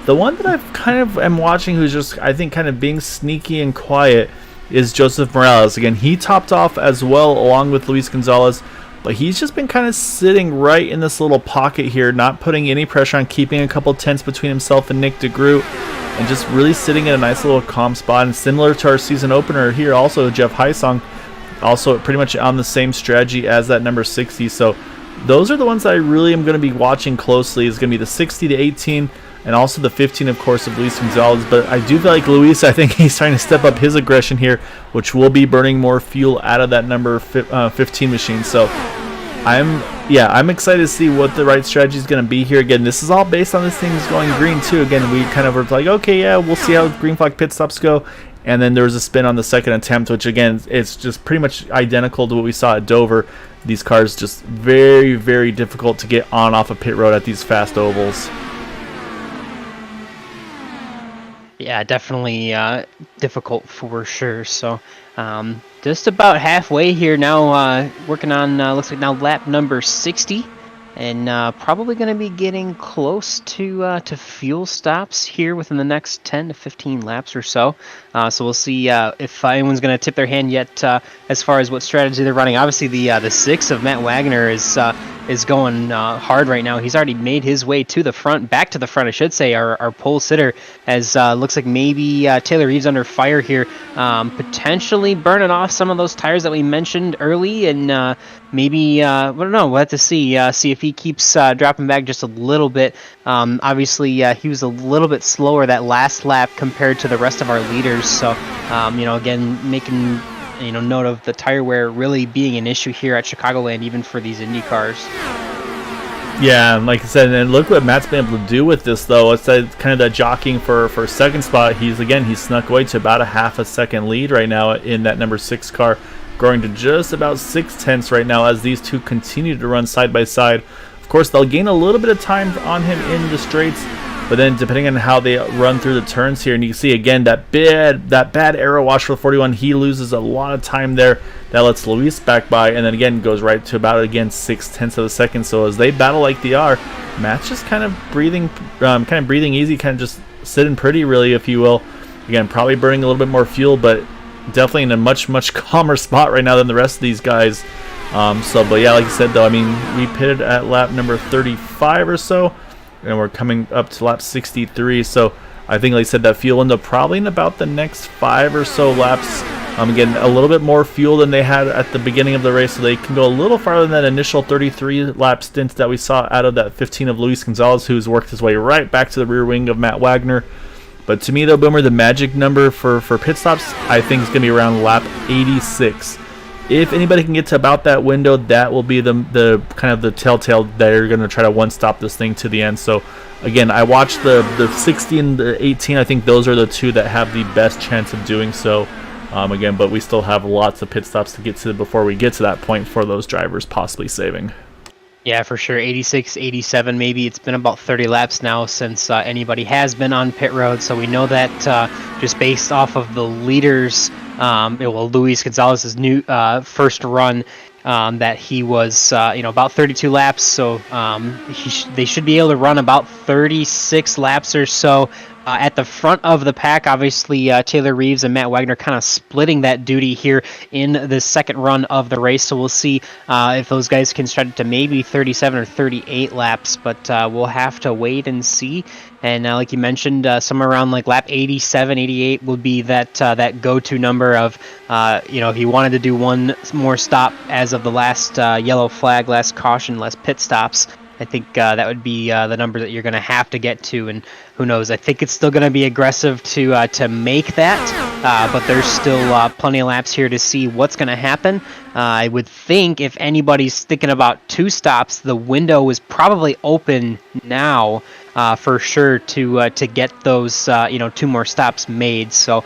The one that I've kind of am watching who's just, I think, kind of being sneaky and quiet is Joseph Morales. Again, he topped off as well along with Luis Gonzalez, but he's just been kind of sitting right in this little pocket here, not putting any pressure on, keeping a couple tenths between himself and Nick DeGroot, and just really sitting in a nice little calm spot. And similar to our season opener here, also Jeff Heisong, also pretty much on the same strategy as that number 60. So those are the ones that I really am going to be watching closely. Is going to be the 60 to 18 and also the 15, of course, of Luis Gonzalez. But I do feel like Luis, I think he's trying to step up his aggression here, which will be burning more fuel out of that number 15 machine. So I'm excited to see what the right strategy is going to be here. Again, this is all based on this thing's going green too. Again, we kind of were like, okay, yeah, we'll see how green flag pit stops go. And then there was a spin on the second attempt, which again, it's just pretty much identical to what we saw at Dover. These cars just very, very difficult to get on off a pit road at these fast ovals. Yeah, definitely difficult for sure. So just about halfway here now, working on, looks like now lap number 60. And probably going to be getting close to fuel stops here within the next 10 to 15 laps or so. So we'll see if anyone's going to tip their hand yet as far as what strategy they're running. Obviously, the 6 of Matt Wagner is going hard right now. He's already made his way to the front, back to the front, I should say, our pole sitter, as looks like maybe Taylor Reeves under fire here, potentially burning off some of those tires that we mentioned early, and maybe, I don't know, we'll have to see if he keeps dropping back just a little bit. Obviously, he was a little bit slower that last lap compared to the rest of our leaders, so, again, making note of the tire wear really being an issue here at Chicagoland, even for these Indy cars. Yeah, like I said, and look what Matt's been able to do with this, though. It's kind of that jockeying for second spot. He's snuck away to about a half a second lead right now in that number 6 car, growing to just about 6 tenths right now as these two continue to run side by side. Of course, they'll gain a little bit of time on him in the straights, but then depending on how they run through the turns here, and you can see again that bad aero wash for the 41, he loses a lot of time there. That lets Luis back by, and then again goes right to about 6 tenths of a second. So as they battle like they are, Matt's just kind of breathing easy, kind of just sitting pretty, really, if you will. Again, probably burning a little bit more fuel, but definitely in a much calmer spot right now than the rest of these guys. But yeah, like I said, though, I mean, we pitted at lap number 35 or so, and we're coming up to lap 63. So I think, like I said, that fuel window probably in about the next 5 or so laps. Again, a little bit more fuel than they had at the beginning of the race, so they can go a little farther than that initial 33-lap stint that we saw out of that 15 of Luis Gonzalez, who's worked his way right back to the rear wing of Matt Wagner. But to me, though, Boomer, the magic number for pit stops, I think, is going to be around lap 86. If anybody can get to about that window, that will be the kind of the telltale that you're going to try to one-stop this thing to the end. So, again, I watched the 60 and the 18. I think those are the two that have the best chance of doing so. Again, but we still have lots of pit stops to get to before we get to that point for those drivers possibly saving. Yeah, for sure. 86, 87, maybe. It's been about 30 laps now since anybody has been on pit road. So we know that just based off of the leaders, Luis Gonzalez's new first run, that he was, about 32 laps. So they should be able to run about 36 laps or so. At the front of the pack, obviously, Taylor Reeves and Matt Wagner kind of splitting that duty here in the second run of the race. So we'll see if those guys can stretch it to maybe 37 or 38 laps, but we'll have to wait and see. And like you mentioned, somewhere around like lap 87, 88 would be that go-to number of, if you wanted to do one more stop as of the last yellow flag, last caution, last pit stops. I think that would be the number that you're going to have to get to, and who knows? I think it's still going to be aggressive to make that, but there's still plenty of laps here to see what's going to happen. I would think if anybody's thinking about 2 stops, the window is probably open now for sure to get those 2 more stops made. So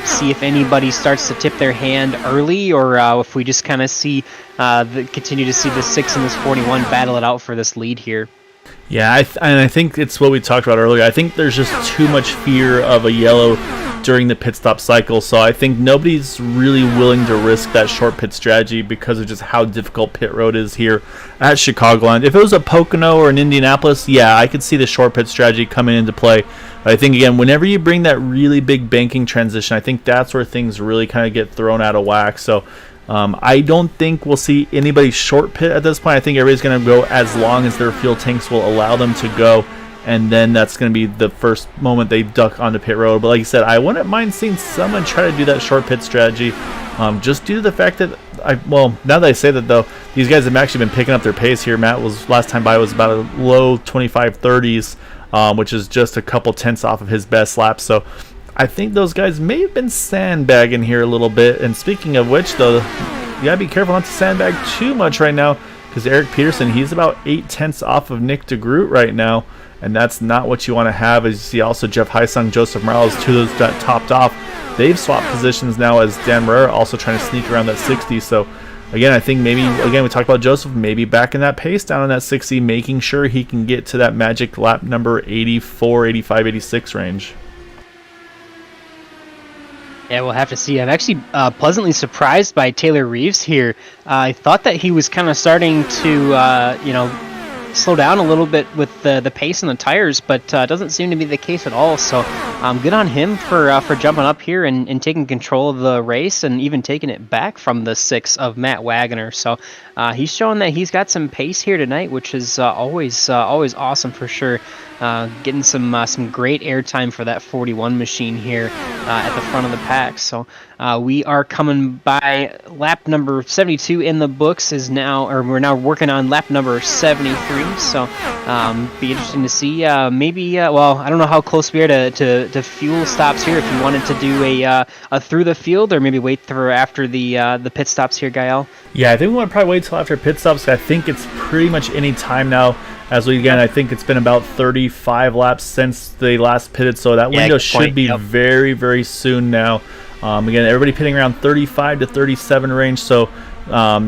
see if anybody starts to tip their hand early, or if we just kind of see continue to see the 6 and this 41 battle it out for this lead here. Yeah, I think it's what we talked about earlier. I think there's just too much fear of a yellow during the pit stop cycle. So I think nobody's really willing to risk that short pit strategy because of just how difficult pit road is here at Chicagoland. If it was a Pocono or an Indianapolis, yeah, I could see the short pit strategy coming into play. But I think, again, whenever you bring that really big banking transition, I think that's where things really kind of get thrown out of whack. So I don't think we'll see anybody short pit at this point. I think everybody's going to go as long as their fuel tanks will allow them to go. And then that's going to be the first moment they duck onto pit road. But like you said, I wouldn't mind seeing someone try to do that short pit strategy, just due to the fact that now that I say that though, these guys have actually been picking up their pace here. Matt was last time by was about a low 25-30s, which is just a couple tenths off of his best lap. So I think those guys may have been sandbagging here a little bit. And speaking of which, though, you gotta be careful not to sandbag too much right now, because Eric Peterson, he's about 8 tenths off of Nick DeGroot right now. And that's not what you want to have. As you see also Jeff Heisung, Joseph Morales, two of those that topped off. They've swapped positions now as Dan Marrera also trying to sneak around that 60. So, again, I think maybe, again, we talked about Joseph, maybe backing that pace down on that 60, making sure he can get to that magic lap number 84, 85, 86 range. Yeah, we'll have to see. I'm actually pleasantly surprised by Taylor Reeves here. I thought that he was kind of starting to, slow down a little bit with the pace and the tires, but doesn't seem to be the case at all. So good on him for jumping up here and taking control of the race and even taking it back from the 6 of Matt Wagner. So he's showing that he's got some pace here tonight, which is always awesome for sure. Getting some great airtime for that 41 machine here at the front of the pack. So we are coming by lap number 72 in the books we're now working on lap number 73. So be interesting to see. I don't know how close we are to fuel stops here. If you wanted to do a through the field, or maybe wait for after the pit stops here, Gael. Yeah, I think we want to probably wait till after pit stops. I think it's pretty much any time now. I think it's been about 35 laps since they last pitted, so that window should be very, very soon now. Again, everybody pitting around 35 to 37 range, so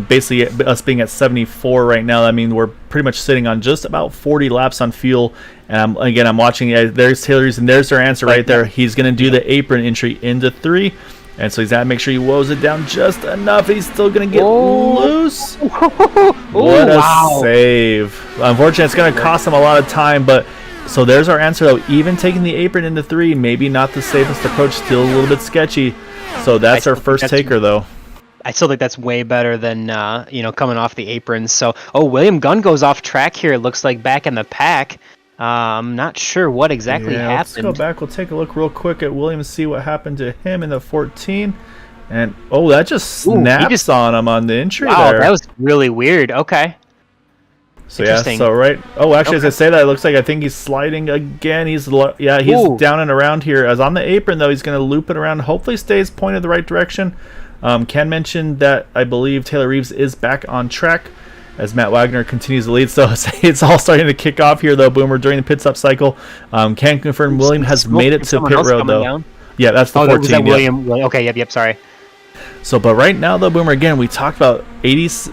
basically us being at 74 right now, I mean, we're pretty much sitting on just about 40 laps on fuel. And I'm watching, there's Taylor's, and there's their answer right there. He's going to do the apron entry into 3. And so he's got to make sure he woes it down just enough. He's still going to get loose. What a save. Unfortunately, it's going to cost him a lot of time. But so there's our answer, though. Even taking the apron into 3, maybe not the safest approach. Still a little bit sketchy. So that's our first taker, though. I still think that's way better than, coming off the aprons. So, William Gunn goes off track here. It looks like back in the pack. I'm not sure what exactly happened. Let's go back. We'll take a look real quick at Williams, see what happened to him in the 14. And, that just snaps on him on the entry there. Wow, that was really weird. Okay. So, as I say that, it looks like I think he's sliding again. He's down and around here. As on the apron, though, he's going to loop it around. Hopefully stays pointed the right direction. Ken mentioned that I believe Taylor Reeves is back on track as Matt Wagner continues to lead. So it's all starting to kick off here, though, Boomer, during the pit stop cycle. Can confirm William has made it to pit road, though. Down? Yeah, that's the 14. Was that William? Okay, yep, sorry. So, but right now, though, Boomer, again, we talked about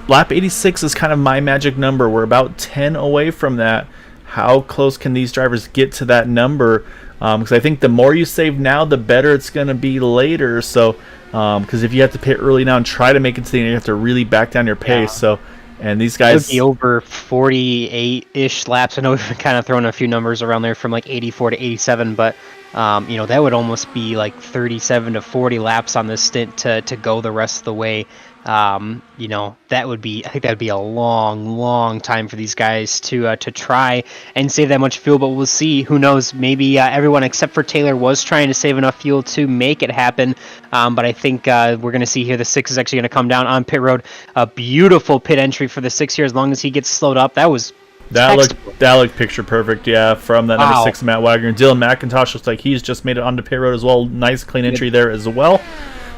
lap 86 is kind of my magic number. We're about 10 away from that. How close can these drivers get to that number? Because I think the more you save now, the better it's going to be later. So, because if you have to pit early now and try to make it to the end, you have to really back down your pace. So, and these guys... It would be over 48-ish laps. I know we've been kind of throwing a few numbers around there from like 84 to 87, but that would almost be like 37 to 40 laps on this stint to go the rest of the way. I think that would be a long time for these guys to try and save that much fuel, but we'll see. Who knows? Maybe everyone except for Taylor was trying to save enough fuel to make it happen. But I think we're going to see here the 6 is actually going to come down on pit road. A beautiful pit entry for the 6 here as long as he gets slowed up. That looked picture perfect, from that number 6 Matt Wagner. Dylan McIntosh looks like he's just made it onto pit road as well. Nice clean entry there as well.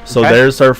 So there's our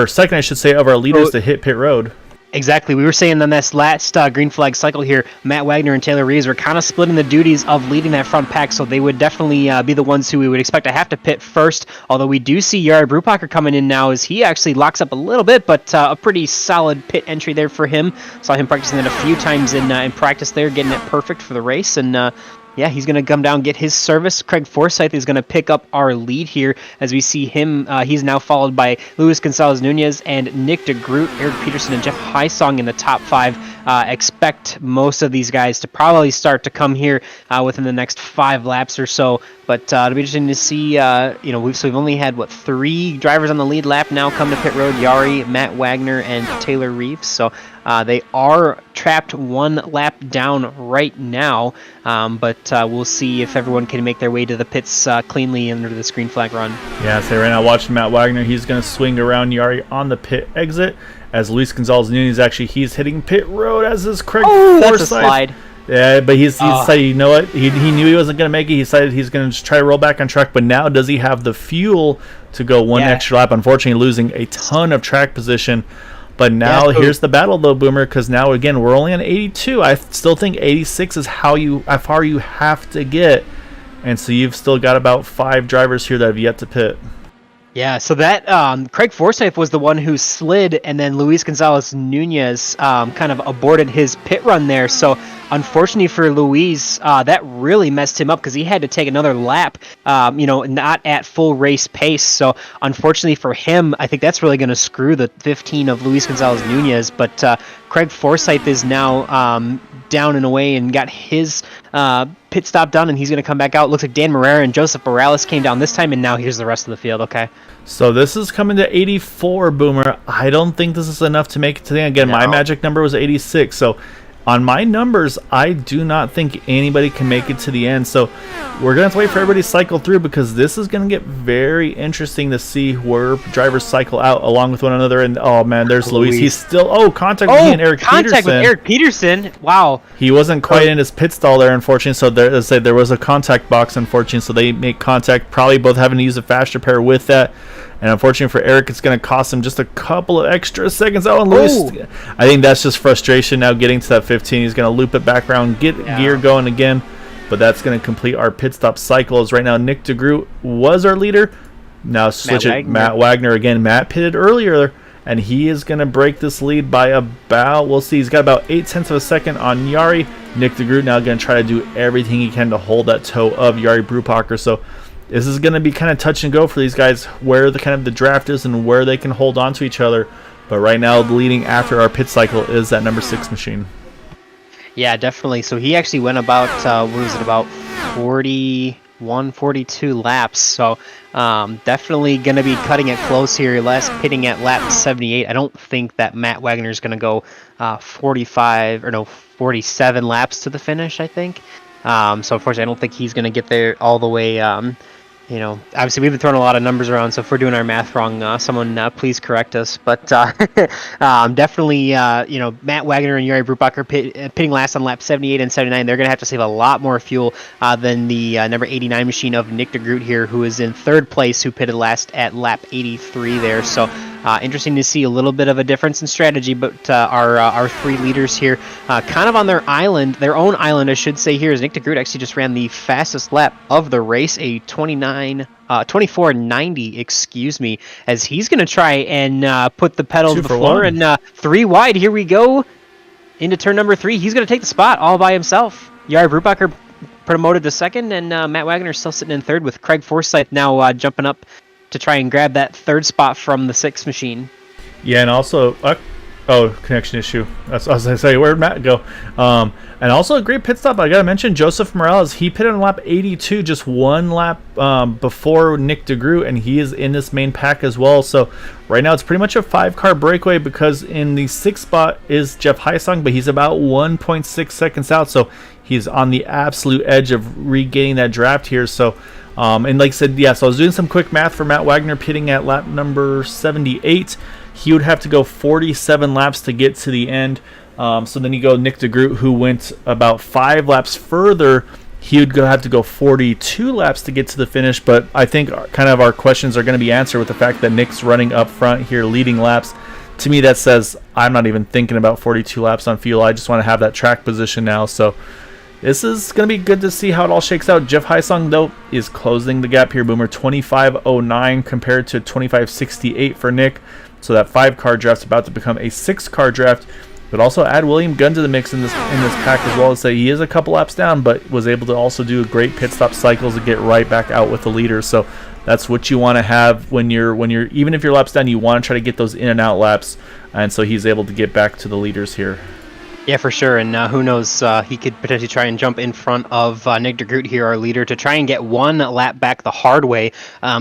second, I should say, of our leaders to hit pit road. Exactly. We were saying on this last green flag cycle here, Matt Wagner and Taylor Reeves were kind of splitting the duties of leading that front pack, so they would definitely be the ones who we would expect to have to pit first, although we do see Jared Brupacher coming in now as he actually locks up a little bit, but a pretty solid pit entry there for him. Saw him practicing it a few times in practice there, getting it perfect for the race, and yeah, he's going to come down, get his service. Craig Forsyth is going to pick up our lead here as we see him. He's now followed by Luis Gonzalez-Nunez and Nick DeGroot, Eric Peterson, and Jeff Hysong in the top 5. Expect most of these guys to probably start to come here within the next 5 laps or so. But it'll be interesting to see. We've only had 3 drivers on the lead lap now come to pit road: Yari, Matt Wagner, and Taylor Reeves. So they are trapped 1 lap down right now. But we'll see if everyone can make their way to the pits cleanly under this green flag run. Yeah, so right now watching Matt Wagner, he's going to swing around Yari on the pit exit. As Luis Gonzalez-Nunez he's hitting pit road as is Craig Forsyth. That's a slide. Yeah, but he decided, you know what? He knew he wasn't going to make it. He decided he's going to just try to roll back on track. But now, does he have the fuel to go 1 extra lap? Unfortunately, losing a ton of track position. But now here's the battle, though, Boomer, because now, again, we're only on 82. I still think 86 is how far you have to get. And so you've still got about 5 drivers here that have yet to pit. Yeah, so that Craig Forsyth was the one who slid, and then Luis Gonzalez-Nunez kind of aborted his pit run there. So unfortunately for Luis, that really messed him up because he had to take another lap, not at full race pace. So unfortunately for him, I think that's really going to screw the 15 of Luis Gonzalez-Nunez. But Craig Forsyth is now down and away and got his pit stop done, and he's going to come back out. Looks like Dan Morera and Joseph Morales came down this time, and now here's the rest of the field. Okay. So this is coming to 84, Boomer. I don't think this is enough to make it to the end. Again, my magic number was 86. So on my numbers, I do not think anybody can make it to the end. So we're going to have to wait for everybody to cycle through because this is going to get very interesting to see where drivers cycle out along with one another. And, oh, man, there's Luis. He's still, contact with Eric Peterson. Contact with Eric Peterson. Wow. He wasn't quite in his pit stall there, unfortunately. So there was a contact box, unfortunately. So they make contact, probably both having to use a fast repair with that. And unfortunately for Eric, it's going to cost him just a couple of extra seconds. Oh, and Luis, I think that's just frustration now getting to that 15. He's going to loop it back around, get gear going again. But that's going to complete our pit stop cycle. As right now, Nick DeGroot was our leader. Now switch Matt Wagner again. Matt pitted earlier, and he is going to break this lead by about, we'll see, he's got about 0.8 of a second on Yari. Nick DeGroot now going to try to do everything he can to hold that toe of Yari Brubacher. So this is going to be kind of touch and go for these guys, where the draft is and where they can hold on to each other. But right now, the leading after our pit cycle is that number 6 machine. Yeah, definitely. So he actually went about, about 41, 42 laps. So definitely going to be cutting it close here. Last pitting at lap 78. I don't think that Matt Wagner is going to go 47 laps to the finish, I think. So unfortunately, I don't think he's going to get there all the way. Obviously we've been throwing a lot of numbers around, so if we're doing our math wrong, someone please correct us. But definitely, Matt Wagner and Yuri Brubacher pitting last on lap 78 and 79. They're going to have to save a lot more fuel than the number 89 machine of Nick DeGroot here, who is in 3rd place, who pitted last at lap 83 there. So interesting to see a little bit of a difference in strategy, but our 3 leaders here kind of on their own island, I should say here, is Nick DeGroot actually just ran the fastest lap of the race, a 24.90, as he's going to try and put the pedal to the floor. And 3 wide, here we go into turn number 3. He's going to take the spot all by himself. Yari Brubacher promoted to 2nd, and Matt Wagner still sitting in 3rd, with Craig Forsyth now jumping up to try and grab that 3rd spot from the 6th machine. Yeah, and also, connection issue. That's what I was going to say. Where'd Matt go? And also a great pit stop. I got to mention Joseph Morales. He pitted on lap 82, just 1 lap before Nick DeGroot, and he is in this main pack as well. So right now it's pretty much a 5-car breakaway, because in the 6th spot is Jeff Hysong, but he's about 1.6 seconds out. So he's on the absolute edge of regaining that draft here. So and like I said, so I was doing some quick math for Matt Wagner pitting at lap number 78. He would have to go 47 laps to get to the end. So then you go Nick DeGroot, who went about 5 laps further. He would have to go 42 laps to get to the finish. But I think kind of our questions are going to be answered with the fact that Nick's running up front here, leading laps. To me, that says I'm not even thinking about 42 laps on fuel. I just want to have that track position now. So this is going to be good to see how it all shakes out. Jeff Hysong, though, is closing the gap here, Boomer. 25.09 compared to 25.68 for Nick. So that 5-car draft's about to become a 6-car draft. But also add William Gunn to the mix in this pack as well. To say he is a couple laps down, but was able to also do great pit stop cycles and get right back out with the leader. So that's what you want to have when you're even if your laps down, you want to try to get those in and out laps. And so he's able to get back to the leaders here. Yeah, for sure. And who knows, he could potentially try and jump in front of Nick de Groot here, our leader, to try and get one lap back the hard way.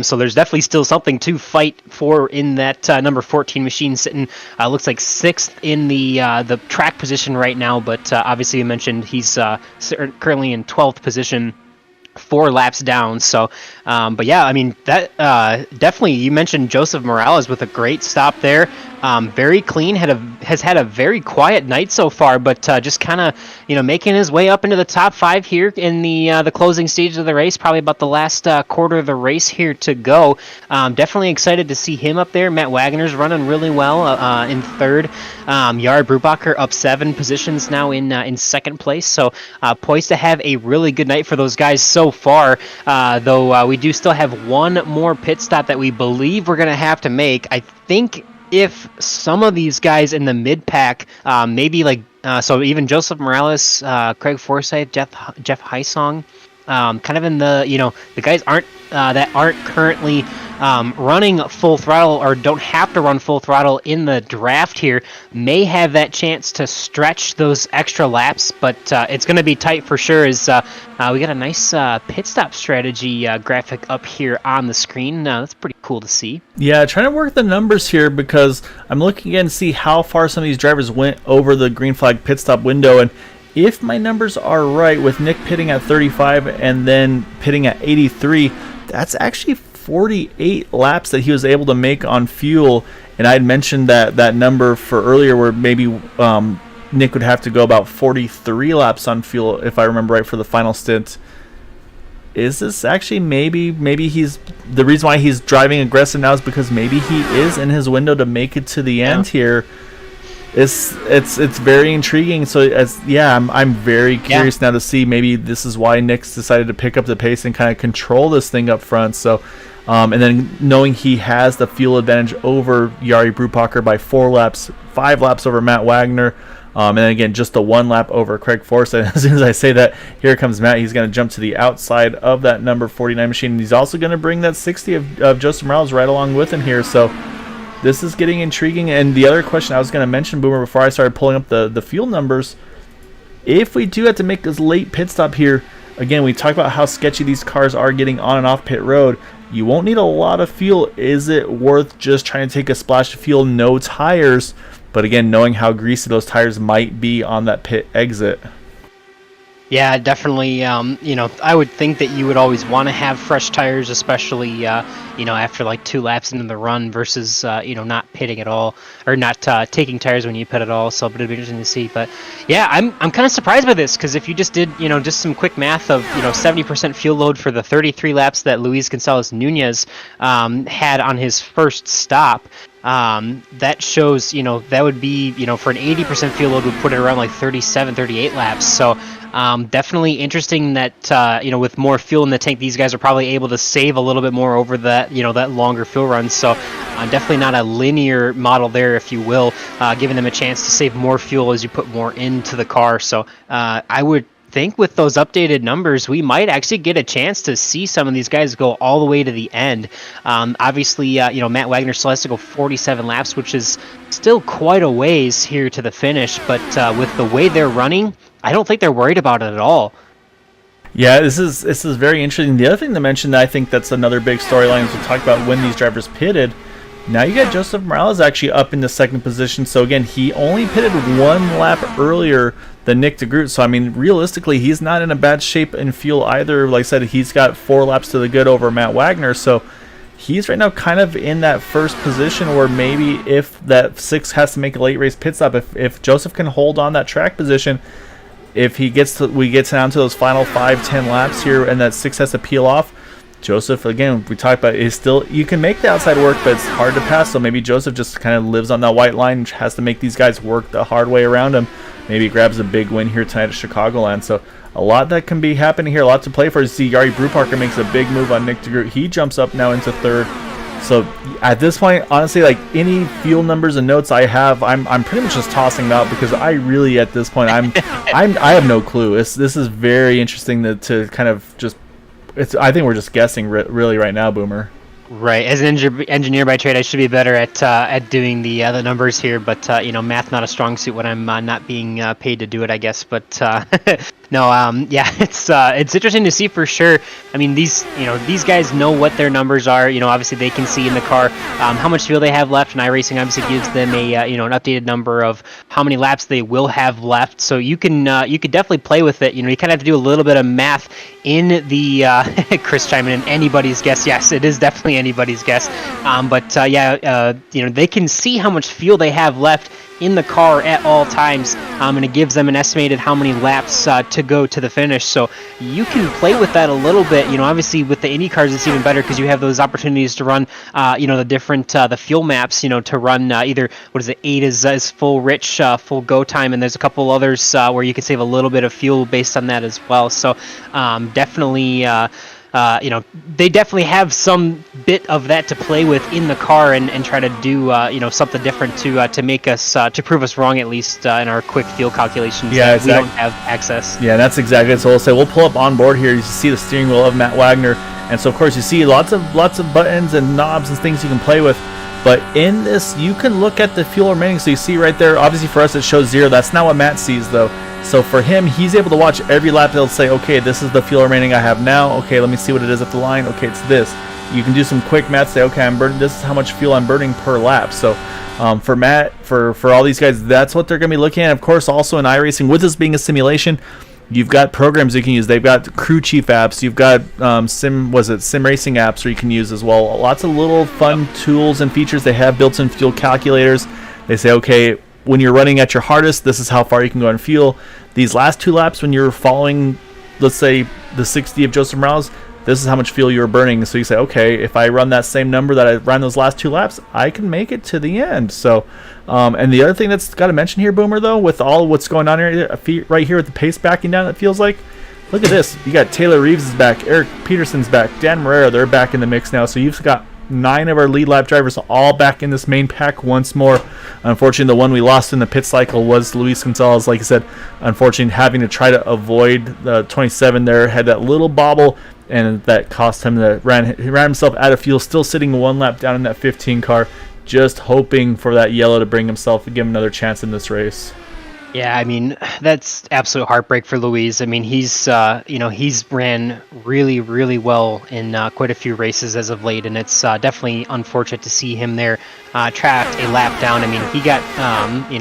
So there's definitely still something to fight for in that number 14 machine, sitting looks like 6th in the track position right now. But obviously you mentioned he's currently in 12th position, 4 laps down. So but yeah, I mean, that definitely, you mentioned Joseph Morales with a great stop there. Very clean, has had a very quiet night so far, but just kind of, making his way up into the top 5 here in the closing stage of the race, probably about the last quarter of the race here to go. Definitely excited to see him up there. Matt Wagner's running really well in 3rd. Jari Brubacher up 7 positions now in 2nd place, so poised to have a really good night for those guys so far, though we do still have one more pit stop that we believe we're going to have to make. I think if some of these guys in the mid-pack, maybe like, so even Joseph Morales, Craig Forsyth, Jeff Heisong, kind of in the, the guys that aren't currently running full throttle or don't have to run full throttle in the draft here, may have that chance to stretch those extra laps, but it's going to be tight for sure, as we got a nice pit stop strategy graphic up here on the screen. That's pretty cool to see. Yeah, trying to work the numbers here, because I'm looking again to see how far some of these drivers went over the green flag pit stop window, and if my numbers are right, with Nick pitting at 35 and then pitting at 83, that's actually 48 laps that he was able to make on fuel. And I had mentioned that number for earlier, where maybe Nick would have to go about 43 laps on fuel, if I remember right, for the final stint. Is this actually maybe he's the reason why he's driving aggressive now is because maybe he is in his window to make it to the end here? It's very intriguing. So I'm very curious now to see, maybe this is why Nick's decided to pick up the pace and kind of control this thing up front. So and then knowing he has the fuel advantage over Jari Brubacher by 4 laps, 5 laps over Matt Wagner, and then again just the 1 lap over Craig Forsyth. As soon as I say that, here comes Matt. He's going to jump to the outside of that number 49 machine. And he's also going to bring that 60 of Joseph Morales right along with him here. So this is getting intriguing. And the other question I was going to mention, Boomer, before I started pulling up the fuel numbers, if we do have to make this late pit stop here, again, we talked about how sketchy these cars are getting on and off pit road. You won't need a lot of fuel. Is it worth just trying to take a splash of fuel, no tires? But again, knowing how greasy those tires might be on that pit exit. Yeah, definitely. I would think that you would always want to have fresh tires, especially, after like 2 laps into the run versus, not pitting at all, or not taking tires when you pit at all. So it'll be interesting to see. But yeah, I'm kind of surprised by this, because if you just did, just some quick math of, 70% fuel load for the 33 laps that Luis Gonzalez Nunez had on his first stop, that shows, that would be, for an 80% fuel load would put it around like 37, 38 laps. So definitely interesting that, with more fuel in the tank, these guys are probably able to save a little bit more over that, that longer fuel run. So definitely not a linear model there, if you will, giving them a chance to save more fuel as you put more into the car. So I would think with those updated numbers, we might actually get a chance to see some of these guys go all the way to the end. Obviously, Matt Wagner still has to go 47 laps, which is still quite a ways here to the finish. But with the way they're running, I don't think they're worried about it at all. Yeah, this is very interesting. The other thing to mention that I think that's another big storyline is we talk about when these drivers pitted. Now you got Joseph Morales actually up in the 2nd position. So again, he only pitted 1 lap earlier than Nick de Groot. So I mean, realistically, he's not in a bad shape in fuel either. Like I said, he's got 4 laps to the good over Matt Wagner. So he's right now kind of in that first position where maybe if that 6 has to make a late race pit stop, if Joseph can hold on that track position, if we get down to those final 5-10 laps here and that 6 has to peel off, Joseph, again, we talked about, is still, you can make the outside work, but it's hard to pass. So maybe Joseph just kind of lives on that white line, has to make these guys work the hard way around him. Maybe he grabs a big win here tonight at Chicagoland. So a lot that can be happening here, a lot to play for. You see Jari Brubacher makes a big move on Nick de Groot. He jumps up now into 3rd. So at this point, honestly, like any fuel numbers and notes I have, I'm pretty much just tossing them out because I really at this point I have no clue. This is very interesting to kind of just. I think we're just guessing really right now, Boomer. Right. As an engineer by trade, I should be better at doing the numbers here, but math not a strong suit when I'm not being paid to do it, I guess. But no, yeah, it's interesting to see for sure. I mean, these guys know what their numbers are. Obviously they can see in the car how much fuel they have left, and iRacing obviously gives them a an updated number of how many laps they will have left. So you could definitely play with it. You kind of have to do a little bit of math in the Chris chiming in, anybody's guess. Yes, it is definitely anybody's guess. They can see how much fuel they have left in the car at all times, and it gives them an estimated how many laps to go to the finish. So you can play with that a little bit. Obviously with the Indy cars, it's even better because you have those opportunities to run, the different the fuel maps. To run either 8 is full rich, full go time, and there's a couple others where you can save a little bit of fuel based on that as well. So definitely. They definitely have some bit of that to play with in the car and try to do something different to make us to prove us wrong, at least in our quick fuel calculations. Yeah, exactly. We don't have access. Yeah, that's exactly it. So we'll pull up on board here. You see the steering wheel of Matt Wagner, and so of course you see lots of buttons and knobs and things you can play with. But in this, you can look at the fuel remaining. So you see right there, obviously for us it shows 0. That's not what Matt sees though. So for him, he's able to watch every lap. They'll say, okay, this is the fuel remaining I have now. Okay, let me see what it is at the line. Okay, it's this. You can do some quick math. Say, okay, this is how much fuel I'm burning per lap. So for Matt, for all these guys, that's what they're going to be looking at. Of course, also in iRacing, with this being a simulation, you've got programs you can use. They've got crew chief apps. You've got sim racing apps where you can use as well. Lots of little fun tools and features. They have built-in fuel calculators. They say, okay, when you're running at your hardest, this is how far you can go on fuel. These last 2 laps, when you're following, let's say, the 60 of Joseph Morales, this is how much fuel you're burning. So you say, okay, if I run that same number that I ran those last 2 laps, I can make it to the end. So, and the other thing that's got to mention here, Boomer, though, with all what's going on here, right here with the pace backing down, it feels like, look at this. You got Taylor Reeves is back, Eric Peterson's back, Dan Morera, they're back in the mix now. So you've got 9 of our lead lap drivers all back in this main pack once more. Unfortunately, the one we lost in the pit cycle was Luis Gonzalez. Like I said, unfortunately, having to try to avoid the 27 there, had that little bobble, and that cost him. He ran himself out of fuel, still sitting 1 lap down in that 15 car, just hoping for that yellow to bring himself and give him another chance in this race. Yeah, I mean, that's absolute heartbreak for Luis. I mean, he's ran really, really well in quite a few races as of late, and it's definitely unfortunate to see him there trapped a lap down. I mean, he got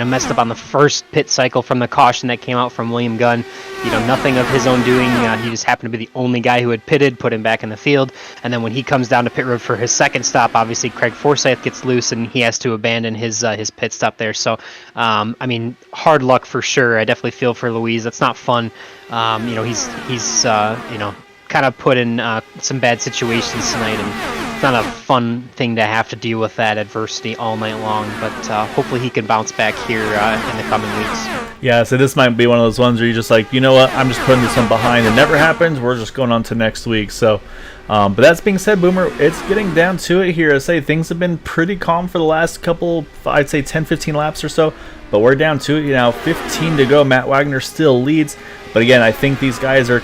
messed up on the first pit cycle from the caution that came out from William Gunn. Nothing of his own doing. He just happened to be the only guy who had pitted, put him back in the field. And then when he comes down to pit road for his second stop, obviously Craig Forsyth gets loose and he has to abandon his pit stop there. So, I mean, hard luck for sure. I definitely feel for Luis. That's not fun. He's kind of put in some bad situations tonight, and it's not a fun thing to have to deal with that adversity all night long, but hopefully he can bounce back here in the coming weeks. Yeah, so this might be one of those ones where you're just like, you know what, I'm just putting this one behind. It never happens. We're just going on to next week. So, but that being said, Boomer, it's getting down to it here. I say things have been pretty calm for the last couple, I'd say 10, 15 laps or so, but we're down to it. 15 to go. Matt Wagner still leads. But again, I think these guys are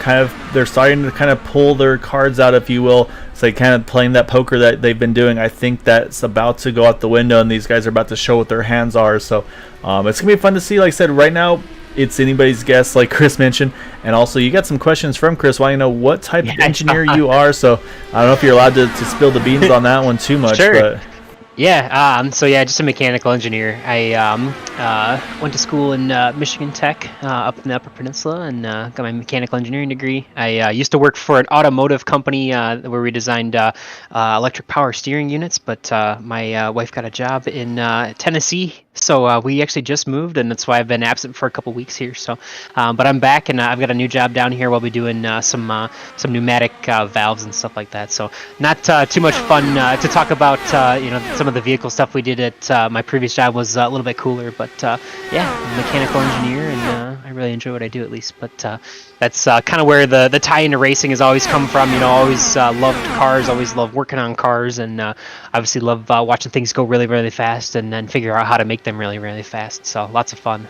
they're starting to kind of pull their cards out, if you will. So kind of playing that poker that they've been doing. I think that's about to go out the window, and these guys are about to show what their hands are. So it's going to be fun to see. Like I said, right now, it's anybody's guess, like Chris mentioned. And also, you got some questions from Chris. Want to know what type of engineer you are. So I don't know if you're allowed to spill the beans on that one too much. Sure. But Yeah, just a mechanical engineer. I went to school in Michigan Tech up in the Upper Peninsula and got my mechanical engineering degree. I used to work for an automotive company where we designed electric power steering units, but my wife got a job in Tennessee, so we actually just moved, and that's why I've been absent for a couple weeks here. So, but I'm back, and I've got a new job down here. We'll be doing some pneumatic valves and stuff like that. So, not too much fun to talk about. Some of the vehicle stuff we did at my previous job was a little bit cooler, but mechanical engineer, and I really enjoy what I do, at least. But that's kind of where the tie into racing has always come from. Always loved cars, always loved working on cars, and obviously love watching things go really, really fast and then figure out how to make them really, really fast. So lots of fun.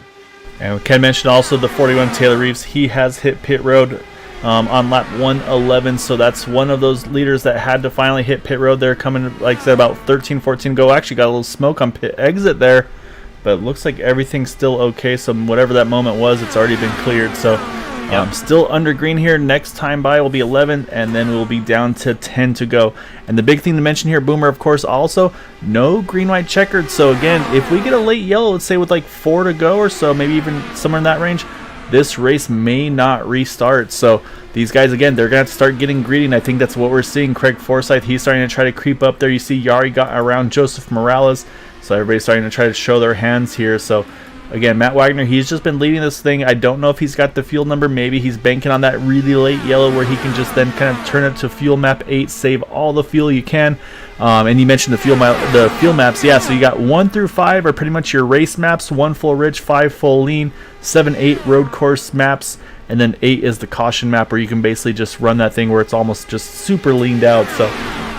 And Ken mentioned also the 41 Taylor Reeves. He has hit pit road on lap 111, so that's one of those leaders that had to finally hit pit road there, coming, like I said, about 13, 14 go. Actually got a little smoke on pit exit there, but it looks like everything's still okay, so whatever that moment was, it's already been cleared. So still under green here. Next time by will be 11, and then we'll be down to 10 to go. And the big thing to mention here, Boomer, of course, also no green, white, checkered. So again, if we get a late yellow, let's say with like 4 to go or so, maybe even somewhere in that range, this race may not restart. So these guys, again, they're going to have to start getting greedy, and I think that's what we're seeing. Craig Forsyth, he's starting to try to creep up there. You see Yari got around Joseph Morales, so everybody's starting to try to show their hands here. So again, Matt Wagner, he's just been leading this thing. I don't know if he's got the field number. Maybe he's banking on that really late yellow where he can just then kind of turn it to fuel map 8, save all the fuel you can. And you mentioned the fuel maps. Yeah, so you got 1 through 5 are pretty much your race maps. 1 full ridge, 5 full lean, 7, 8 road course maps, and then 8 is the caution map where you can basically just run that thing where it's almost just super leaned out. So,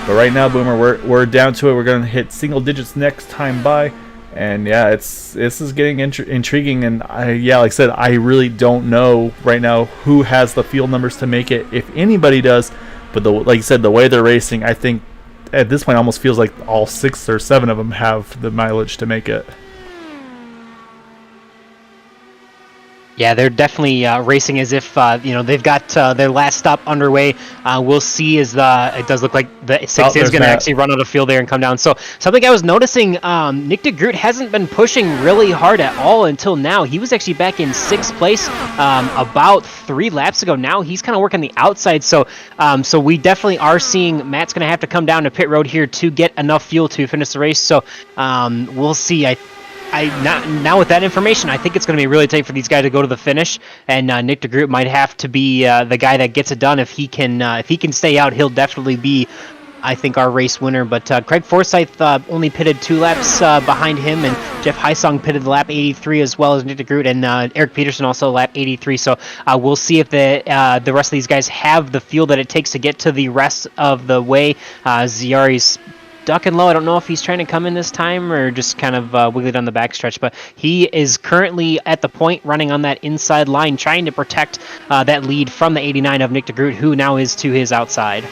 but right now, Boomer, we're down to it. We're going to hit single digits next time by. And yeah, this is getting intriguing, and like I said, I really don't know right now who has the field numbers to make it, if anybody does. But like you said, the way they're racing, I think at this point almost feels like all 6 or 7 of them have the mileage to make it. Yeah, they're definitely racing as if they've got their last stop underway. We'll see as it does look like the 6 is going to actually run out of field there and come down. So something I was noticing, Nick de Groot hasn't been pushing really hard at all until now. He was actually back in 6th place about 3 laps ago. Now he's kind of working the outside. So we definitely are seeing Matt's going to have to come down to pit road here to get enough fuel to finish the race. So we'll see. Now with that information, I think it's going to be really tight for these guys to go to the finish, and Nick de Groot might have to be the guy that gets it done. If he can stay out, he'll definitely be, I think, our race winner. But Craig Forsyth only pitted 2 laps behind him, and Jeff Hysong pitted lap 83 as well as Nick de Groot, and Eric Peterson also lap 83. So we'll see if the rest of these guys have the fuel that it takes to get to the rest of the way. Ziari's ducking low. I don't know if he's trying to come in this time or just kind of wiggle it on the backstretch, but he is currently at the point running on that inside line, trying to protect that lead from the 89 of Nick de Groot, who now is to his outside.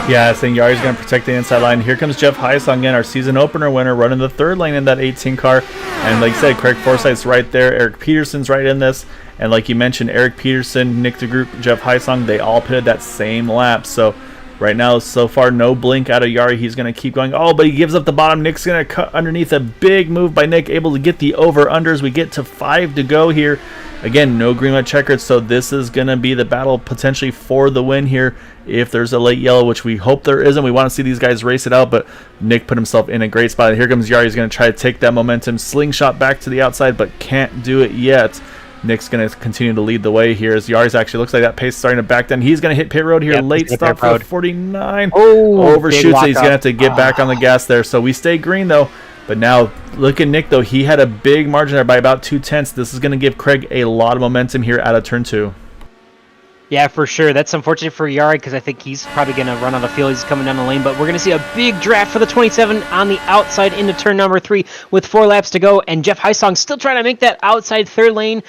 Yeah, I think Yari's going to protect the inside line. Here comes Jeff Hysong again, our season opener winner, running the 3rd lane in that 18 car. And like I said, Craig Forsyth's right there. Eric Peterson's right in this. And like you mentioned, Eric Peterson, Nick de Groot, Jeff Hysong, they all pitted that same lap. So right now, so far, no blink out of Yari. He's going to keep going. Oh, but he gives up the bottom. Nick's going to cut underneath. A big move by Nick, able to get the over-unders. We get to 5 to go here. Again, no green, white, checkered, so this is going to be the battle potentially for the win here if there's a late yellow, which we hope there isn't. We want to see these guys race it out, but Nick put himself in a great spot. Here comes Yari. He's going to try to take that momentum. Slingshot back to the outside, but can't do it yet. Nick's going to continue to lead the way here as Yari's actually looks like that pace starting to back down. He's going to hit pit road here. Late stop for 49. Overshoots it. He's going to have to get back on the gas there. So we stay green, though. But now, look at Nick, though. He had a big margin there by about 2/10. This is going to give Craig a lot of momentum here out of turn 2. Yeah, for sure. That's unfortunate for Yari because I think he's probably going to run out of fuel. He's coming down the lane, but we're going to see a big draft for the 27 on the outside into turn number 3 with 4 laps to go, and Jeff Hysong still trying to make that outside 3rd lane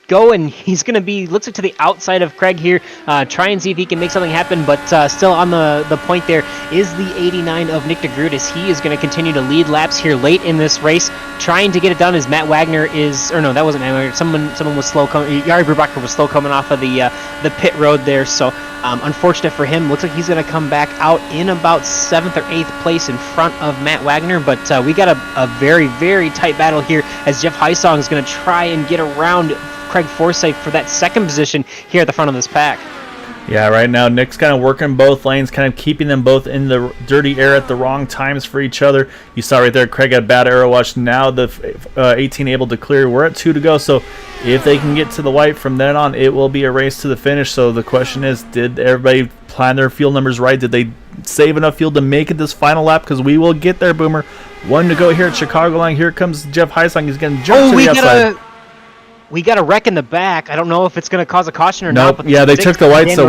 go, and he's going to be, looks like, to the outside of Craig here, try and see if he can make something happen, but still on the point there is the 89 of Nick de Groot as he is going to continue to lead laps here late in this race, trying to get it done as Matt Wagner is, or no, that wasn't Matt Wagner, someone was slow coming, Yari Brubacher was slow coming off of the pit road there, so unfortunate for him. Looks like he's going to come back out in about 7th or 8th place in front of Matt Wagner, but we got a very, very tight battle here as Jeff Hysong is going to try and get around Craig Forsyth for that 2nd position here at the front of this pack. Yeah, right now Nick's kind of working both lanes, kind of keeping them both in the dirty air at the wrong times for each other. You saw right there, Craig had a bad arrow wash. Now the 18 able to clear. We're at 2 to go, so if they can get to the white from then on, it will be a race to the finish. So the question is, did everybody plan their fuel numbers right? Did they save enough fuel to make it this final lap? Because we will get there, Boomer. 1 to go here at Chicagoland. Here comes Jeff Hysong. He's going to jump to the outside. we got a wreck in the back. I don't know if it's going to cause a caution or Nope. not. But Yeah, they took the white, so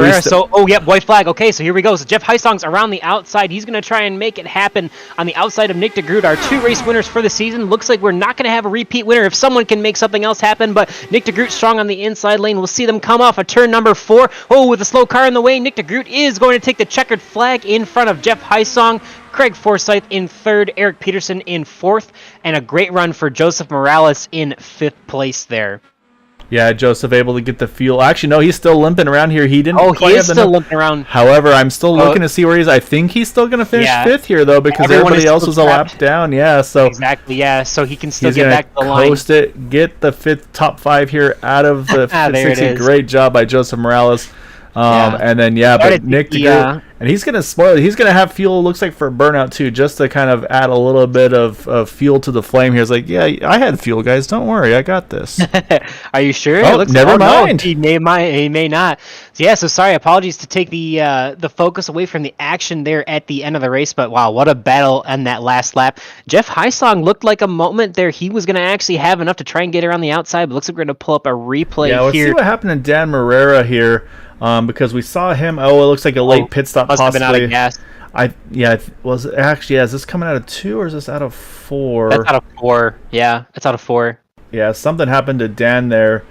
we white flag. Okay, so here we go. So Jeff Heisong's around the outside. He's going to try and make it happen on the outside of Nick DeGroot, our 2 race winners for the season. Looks like we're not going to have a repeat winner if someone can make something else happen, but Nick DeGroot strong on the inside lane. We'll see them come off a turn number 4. Oh, with a slow car in the way, Nick DeGroot is going to take the checkered flag in front of Jeff Heisong. Craig Forsyth in 3rd, Eric Peterson in 4th, and a great run for Joseph Morales in 5th place there. Yeah, Joseph able to get the fuel. Actually, no, he's still limping around here. He didn't. Oh, he is still limping around. However, I'm still looking to see where he's. I think he's still going to finish 5th here, though, because everybody else was a lap down. Yeah, so exactly. Yeah, so he can still get back to the line. Coast it, get the top 5 here out of the 60. Great job by Joseph Morales. And then but Nick DeGroot, and he's gonna spoil it. He's gonna have fuel. Looks like for a burnout too, just to kind of add a little bit of fuel to the flame here. It's like, yeah, I had fuel, guys. Don't worry, I got this. Are you sure? Oh, never mind. No, he may not. So, yeah. So sorry. Apologies to take the focus away from the action there at the end of the race. But wow, what a battle on that last lap. Jeff Heisong looked like a moment there. He was gonna actually have enough to try and get around the outside. But looks like we're gonna pull up a replay here. Yeah, let's see what happened to Dan Morera here. Because we saw him. Oh, it looks like a late pit stop. Must possibly. Have been out of gas. Was it actually? Yeah, is this coming out of 2 or is this out of 4? That's out of 4. Yeah, that's out of 4. Yeah, something happened to Dan there.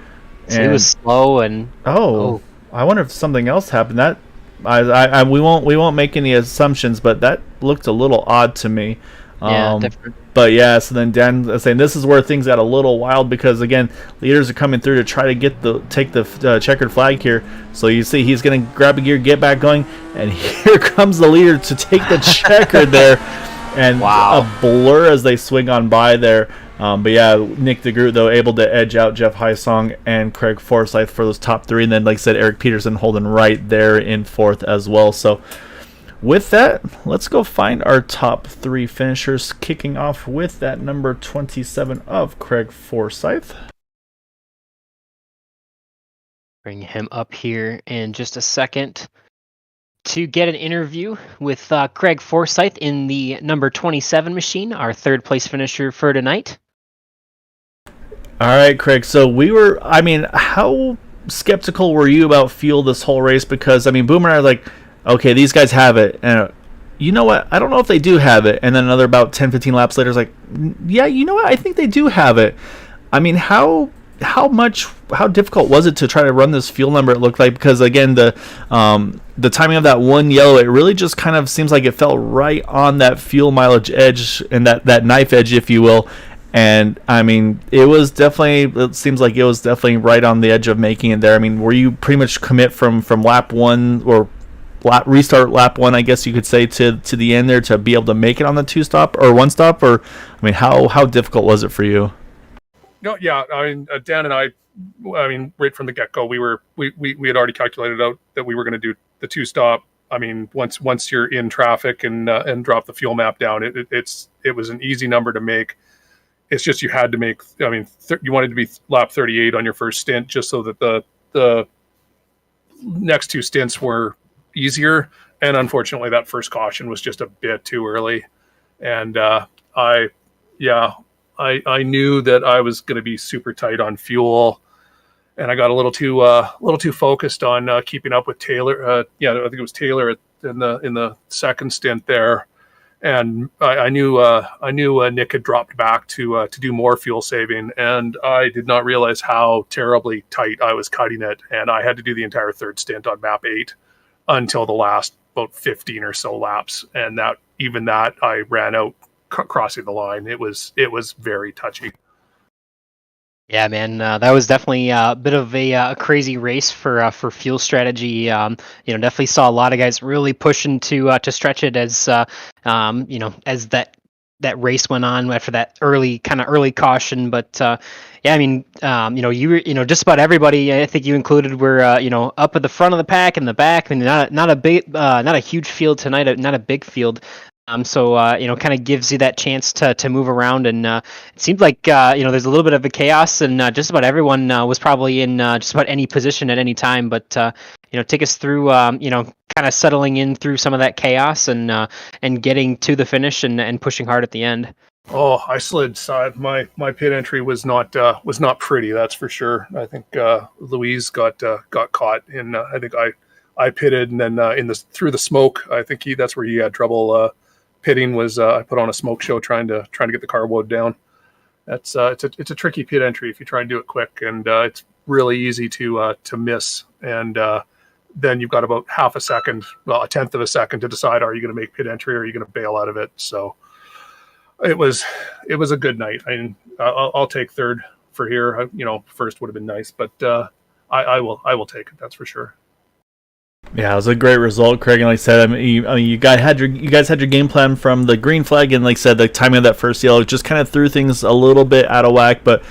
So he was slow and. Oh, I wonder if something else happened. That we won't make any assumptions, but that looked a little odd to me. Yeah, different. But yeah, so then Dan is saying this is where things got a little wild because again, leaders are coming through to try to take the checkered flag here. So you see he's going to grab a gear, get back going, and here comes the leader to take the checkered there, and a blur as they swing on by there. But yeah, Nick DeGroot though able to edge out Jeff Heisong and Craig Forsyth for those top 3, and then like I said, Eric Peterson holding right there in 4th as well. So. With that, let's go find our top 3 finishers, kicking off with that number 27 of Craig Forsyth. Bring him up here in just a second to get an interview with Craig Forsyth in the number 27 machine, our 3rd place finisher for tonight. All right, Craig. So how skeptical were you about fuel this whole race? Because, Boomer and I were like, okay, these guys have it. And you know what? I don't know if they do have it. And then another about 10, 15 laps later, it's like, yeah, you know what? I think they do have it. How difficult was it to try to run this fuel number? It looked like, because again, the timing of that one yellow, it really just kind of seems like it fell right on that fuel mileage edge and that knife edge, if you will. And it seems like it was definitely right on the edge of making it there. Were you pretty much commit from lap 1 or restart lap 1, I guess you could say, to the end there to be able to make it on the 2-stop or 1-stop, or how difficult was it for you? No, yeah, Dan and I, right from the get-go, we had already calculated out that we were going to do the 2-stop. Once you're in traffic and drop the fuel map down, it was an easy number to make. It's just you had to make. You wanted to be lap 38 on your first stint, just so that the next 2 stints were easier. And unfortunately, that first caution was just a bit too early. And I knew that I was going to be super tight on fuel, and I got a little too focused on keeping up with Taylor. I think it was Taylor in the second stint there. And I knew Nick had dropped back to do more fuel saving, and I did not realize how terribly tight I was cutting it. And I had to do the entire 3rd stint on map 8 until the last about 15 or so laps, and that I ran out crossing the line. It was very touchy. Yeah, man, that was definitely a bit of a crazy race for fuel strategy. Definitely saw a lot of guys really pushing to stretch it as as that race went on after that early caution. But you were, just about everybody, I think you included, were up at the front of the pack and the back. Not a huge field tonight, not a big field. So kind of gives you that chance to move around, and it seemed like there's a little bit of a chaos, and just about everyone was probably in just about any position at any time. But take us through kind of settling in through some of that chaos and getting to the finish and pushing hard at the end. Oh, I slid side. My pit entry was not pretty. That's for sure. I think Louise got caught in. I think I pitted, and then through the smoke. I think that's where he had trouble pitting. Was I put on a smoke show trying to get the car woed down. That's it's a tricky pit entry if you try and do it quick, and it's really easy to miss. And then you've got about half a second, well, a tenth of a second to decide: are you going to make pit entry or are you going to bail out of it? So it was a good night. I mean, I'll take third for here. First would have been nice, but I will take it. That's for sure. Yeah, it was a great result, Craig. And like I said, you guys had your game plan from the green flag, and like I said, the timing of that first yellow just kind of threw things a little bit out of whack. But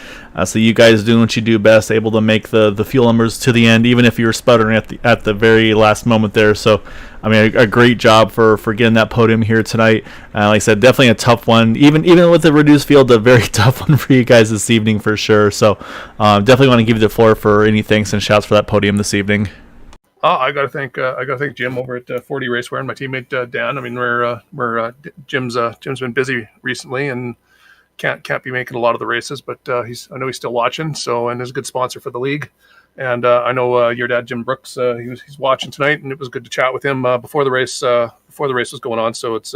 so you guys doing what you do best, able to make the fuel numbers to the end, even if you were sputtering at the very last moment there. So, I mean, a great job for getting that podium here tonight. Like I said, definitely a tough one, even with the reduced field, a very tough one for you guys this evening for sure. So, definitely want to give you the floor for any thanks and shouts for that podium this evening. I gotta thank Jim over at 40 Racewear and my teammate Dan. I mean, Jim's been busy recently and can't be making a lot of the races, but I know he's still watching. So, and is a good sponsor for the league. And I know your dad Jim Brooks, he's watching tonight, and it was good to chat with him before the race was going on. So it's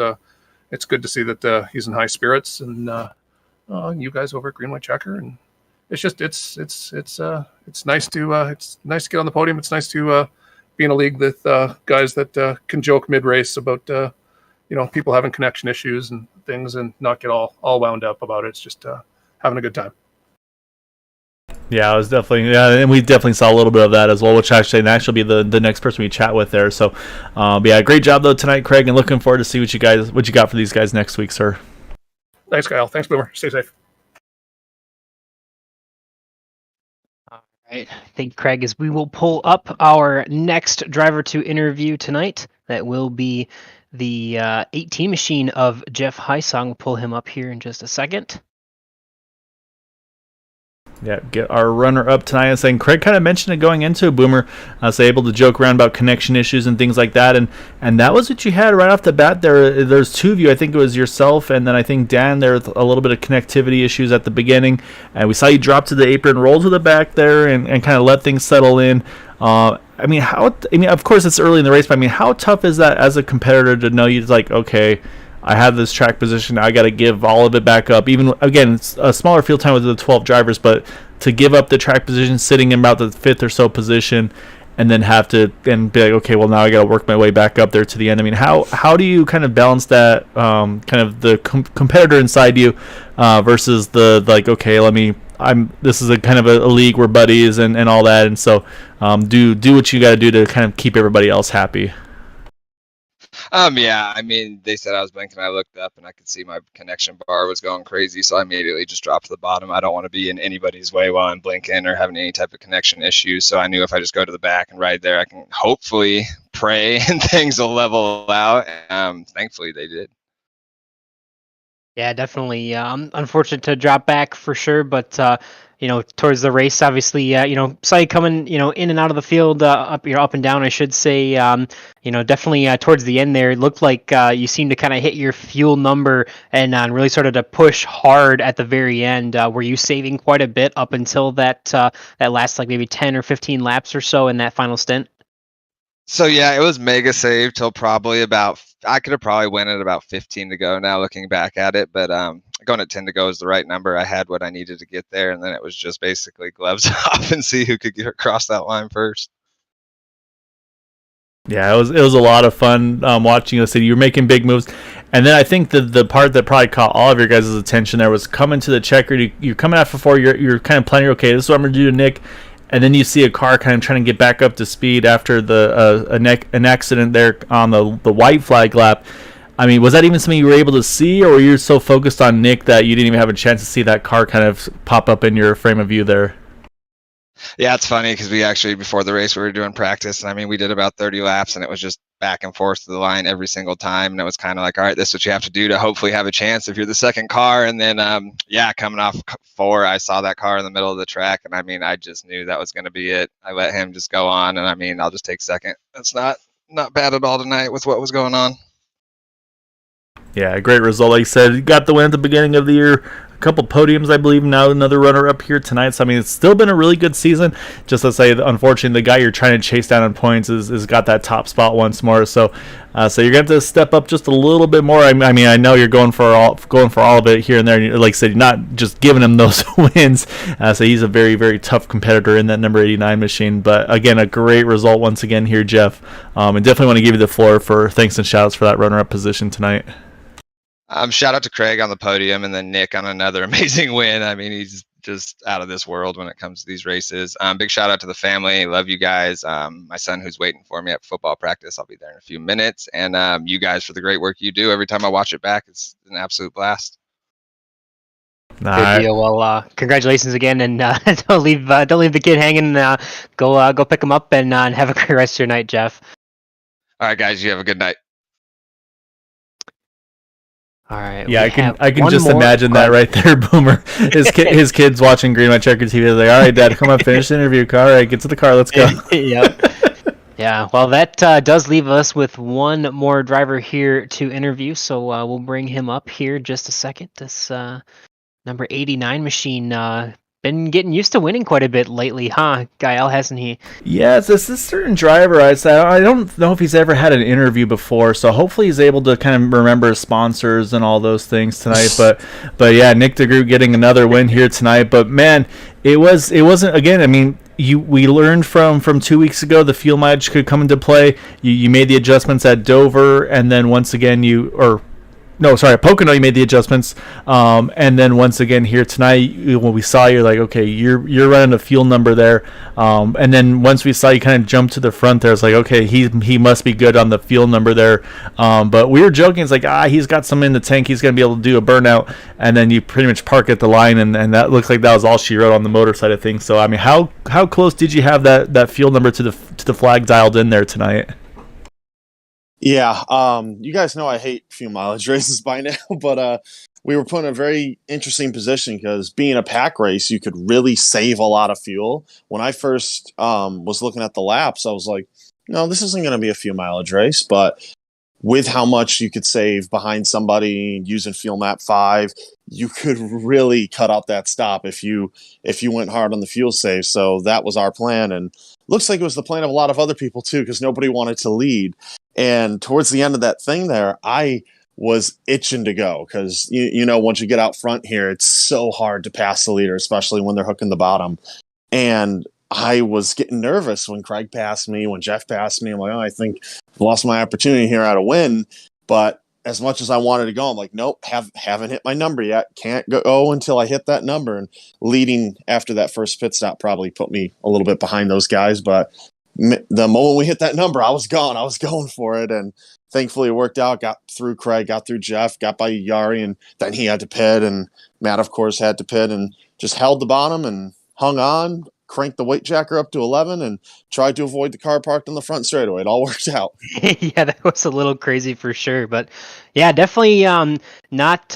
good to see that he's in high spirits, and you guys over at Green White Checker, and it's just it's nice to get on the podium. It's nice to be in a league with guys that can joke mid-race about people having connection issues and things, and not get all wound up about it. It's just having a good time. Yeah, it was definitely, and we definitely saw a little bit of that as well, which actually be the next person we chat with there. So, but yeah, great job though tonight, Craig, and looking forward to see what you got for these guys next week, sir. Thanks, Kyle. Thanks, Boomer. Stay safe. Right. Thank you, Craig. As we will pull up our next driver to interview tonight, that will be the 18 machine of Jeff Heisong. We'll pull him up here in just a second. Yeah, get our runner up tonight. And saying Craig kind of mentioned it going into Boomer, so able to joke around about connection issues and things like that, and that was what you had right off the bat. There's two of you. I think it was yourself, and then I think Dan. There was a little bit of connectivity issues at the beginning, and we saw you drop to the apron, roll to the back there, and kind of let things settle in. I mean, of course it's early in the race, but I mean, how tough is that as a competitor to know you're like, okay, I have this track position, I got to give all of it back up. Even, again, it's a smaller field time with the 12 drivers, but to give up the track position, sitting in about the fifth or so position, and then have to then be like, okay, well, now I got to work my way back up there to the end. I mean, how do you kind of balance that, kind of the competitor inside you versus the, like, okay, this is a kind of a league, we're buddies and all that, and so do what you got to do to kind of keep everybody else happy. Yeah, I mean, they said I was blinking. I looked up and I could see my connection bar was going crazy, so I immediately just dropped to the bottom. I don't want to be in anybody's way while I'm blinking or having any type of connection issues, so I knew if I just go to the back and ride there, I can hopefully pray and things will level out. Thankfully, they did. Yeah, definitely. Unfortunate to drop back for sure, but towards the race, obviously, saw you coming, in and out of the field, up and down, I should say. Definitely towards the end there, it looked like you seemed to kind of hit your fuel number and really started to push hard at the very end. Were you saving quite a bit up until that last like maybe 10 or 15 laps or so in that final stint? So yeah, it was mega save till probably I could have probably went at about 15 to go now looking back at it, but going at 10 to go is the right number. I had what I needed to get there, and then it was just basically gloves off and see who could get across that line first. Yeah, it was a lot of fun watching you. So you were making big moves, and then I think the part that probably caught all of your guys' attention there was coming to the checker. You're coming out for four. You're kind of planning, okay, this is what I'm going to do to Nick. And then you see a car kind of trying to get back up to speed after an accident there on the white flag lap. I mean, was that even something you were able to see, or were you so focused on Nick that you didn't even have a chance to see that car kind of pop up in your frame of view there? Yeah, it's funny because we actually, before the race, we were doing practice, and I mean, we did about 30 laps, and it was just back and forth to the line every single time, and it was kind of like, all right, this is what you have to do to hopefully have a chance if you're the second car. And then, coming off 4, I saw that car in the middle of the track, and I mean, I just knew that was going to be it. I let him just go on, and I mean, I'll just take second. That's not bad at all tonight with what was going on. Yeah, great result. Like I said, got the win at the beginning of the year. A couple podiums, I believe. Now another runner-up here tonight. So, I mean, it's still been a really good season. Just to say, unfortunately, the guy you're trying to chase down on points is got that top spot once more. So you're going to have to step up just a little bit more. I mean, I know you're going for all of it here and there. And like I said, you're not just giving him those wins. So he's a very, very tough competitor in that number 89 machine. But again, a great result once again here, Jeff. And definitely want to give you the floor for thanks and shouts for that runner-up position tonight. Shout out to Craig on the podium, and then Nick on another amazing win. I mean, he's just out of this world when it comes to these races. Big shout out to the family. Love you guys. My son who's waiting for me at football practice. I'll be there in a few minutes. And you guys for the great work you do. Every time I watch it back, it's an absolute blast. Good deal. Well, congratulations again, and don't leave the kid hanging. Go pick him up and have a great rest of your night, Jeff. All right, guys. You have a good night. All right. Yeah, I can just imagine that right there, Boomer. His kids watching Green White Checker TV. They're like, all right, Dad, come on, finish the interview. All right, get to the car, let's go. Yep. Yeah. Well, that does leave us with one more driver here to interview. So we'll bring him up here just a second. This number 89 machine. Been getting used to winning quite a bit lately, huh, Gael, hasn't he? Yeah, it's this certain driver. I don't know if he's ever had an interview before, so hopefully he's able to kind of remember his sponsors and all those things tonight. But yeah, Nick DeGroot getting another win here tonight. But man, it wasn't again. I mean, we learned from 2 weeks ago the fuel mileage could come into play. You made the adjustments at Dover, and then once again at Pocono you made the adjustments, and then once again here tonight when we saw you're like, okay, you're running a fuel number there, and then once we saw you kind of jump to the front there, it's like, okay, he must be good on the fuel number there, but we were joking, it's like, he's got some in the tank, he's gonna be able to do a burnout, and then you pretty much park at the line, and that looks like that was all she wrote on the motor side of things. So I mean, how close did you have that fuel number to the flag dialed in there tonight? Yeah, you guys know I hate fuel mileage races by now, but we were put in a very interesting position because being a pack race, you could really save a lot of fuel. When I first was looking at the laps, I was like, no, this isn't going to be a fuel mileage race, but with how much you could save behind somebody using Fuel Map 5, you could really cut out that stop if you went hard on the fuel save. So that was our plan, and looks like it was the plan of a lot of other people too, because nobody wanted to lead. And towards the end of that thing there, I was itching to go because, you know, once you get out front here, it's so hard to pass the leader, especially when they're hooking the bottom. And I was getting nervous when Craig passed me, when Jeff passed me. I'm like, I think I've lost my opportunity here at a win. But as much as I wanted to go, I'm like, nope, haven't hit my number yet. Can't go until I hit that number. And leading after that first pit stop probably put me a little bit behind those guys. But the moment we hit that number, I was gone. I was going for it. And thankfully it worked out. Got through Craig, got through Jeff, got by Yari, and then he had to pit. And Matt, of course, had to pit and just held the bottom and hung on, cranked the weight jacker up to 11 and tried to avoid the car parked on the front straightaway. It all worked out. Yeah, that was a little crazy for sure, but yeah, definitely not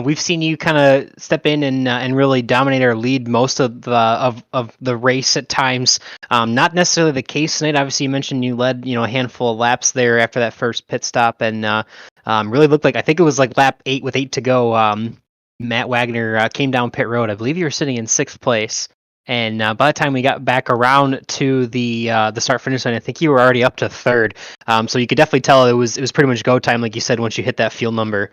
we've seen you kind of step in and really dominate or lead most of the race at times. Not necessarily the case tonight. Obviously you mentioned you led a handful of laps there after that first pit stop, and really looked like, I think it was like lap 8 with 8 to go, Matt Wagner came down pit road. I believe you were sitting in 6th place. And by the time we got back around to the start finish line, I think you were already up to 3rd. So you could definitely tell it was pretty much go time, like you said, once you hit that fuel number.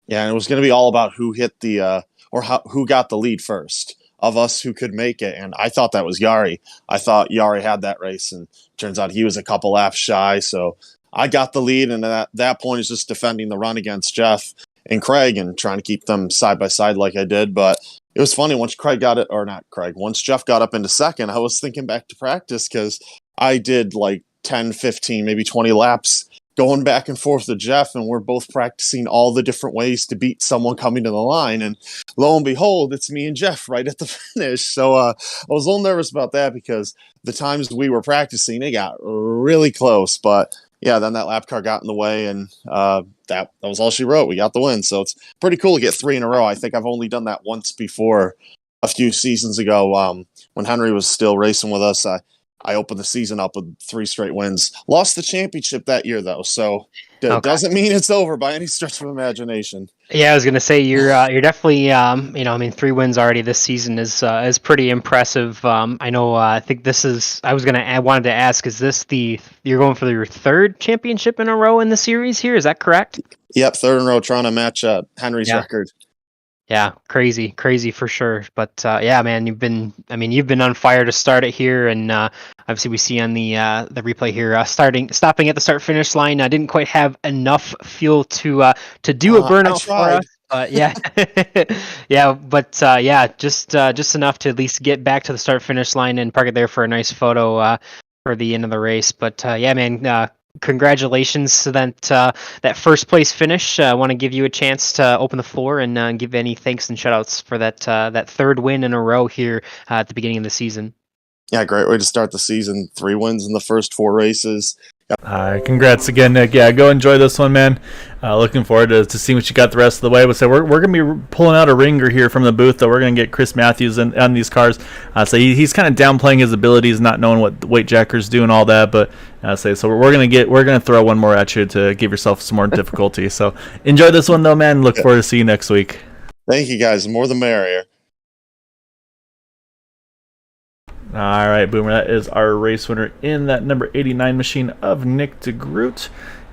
Yeah, and it was going to be all about who hit who got the lead first of us, who could make it. And I thought that was Yari. I thought Yari had that race, and turns out he was a couple laps shy. So I got the lead, and at that point is just defending the run against Jeff and Craig and trying to keep them side by side like I did. But it was funny once once Jeff got up into 2nd, I was thinking back to practice because I did like 10, 15, maybe 20 laps going back and forth with Jeff, and we're both practicing all the different ways to beat someone coming to the line. And lo and behold, it's me and Jeff right at the finish. So I was a little nervous about that because the times we were practicing, it got really close. But yeah, then that lap car got in the way, and that was all she wrote. We got the win. So it's pretty cool to get 3 in a row. I think I've only done that once before, a few seasons ago, when Henry was still racing with us. I opened the season up with 3 straight wins. Lost the championship that year, though, so Doesn't mean it's over by any stretch of imagination. Yeah, I was gonna say you're definitely I mean 3 wins already this season is pretty impressive. I know I think this is I wanted to ask, is this you're going for your 3rd championship in a row in the series here? Is that correct? Yep, 3rd in a row, trying to match Henry's record. Yeah, crazy for sure. But yeah, man, you've been on fire to start it here, and obviously we see on the replay here, stopping at the start finish line. I didn't quite have enough fuel to do a burnout for us. Yeah, yeah, but yeah, just enough to at least get back to the start finish line and park it there for a nice photo for the end of the race. But yeah, man. Congratulations to that first place finish. I want to give you a chance to open the floor and give any thanks and shoutouts for that 3rd win in a row here at the beginning of the season. Yeah, great way to start the season. 3 wins in the first 4 races. Congrats again, Nick. Yeah, go enjoy this one, man. Looking forward to seeing what you got the rest of the way. But so we're going to be pulling out a ringer here from the booth, though. We're going to get Chris Matthews on these cars. So he's kind of downplaying his abilities, not knowing what the weight jackers do and all that. But so we're going to throw one more at you to give yourself some more difficulty. So enjoy this one, though, man. Look forward to seeing you next week. Thank you, guys. More the merrier. All right, Boomer, that is our race winner in that number 89 machine of Nick DeGroot.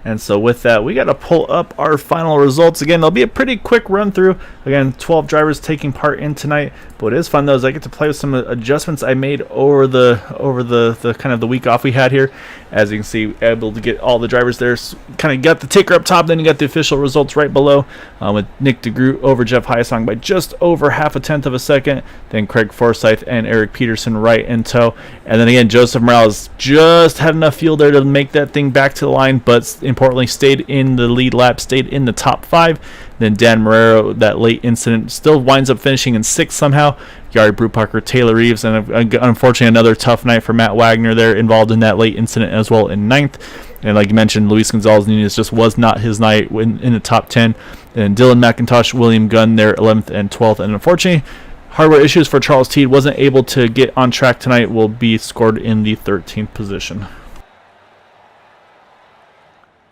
And so with that, we got to pull up our final results. Again, there'll be a pretty quick run through. Again, 12 drivers taking part in tonight. But what is fun, though, is I get to play with some adjustments I made over the kind of the week off we had here. As you can see, able to get all the drivers there. So kind of got the ticker up top, then you got the official results right below with Nick DeGroot over Jeff Highsong by just over 0.5 of a second. Then Craig Forsyth and Eric Peterson right in tow. And then again, Joseph Morales just had enough fuel there to make that thing back to the line, but importantly stayed in the lead lap, stayed in the top 5. Then Dan Marrero, that late incident, still winds up finishing in 6th somehow. Yari Brubacher, Taylor Reeves, and unfortunately another tough night for Matt Wagner there, involved in that late incident as well in 9th. And like you mentioned, Luis Gonzalez Nunez just was not his night in the top 10. And Dylan McIntosh, William Gunn there, 11th and 12th. And unfortunately, hardware issues for Charles Teed, wasn't able to get on track tonight, will be scored in the 13th position.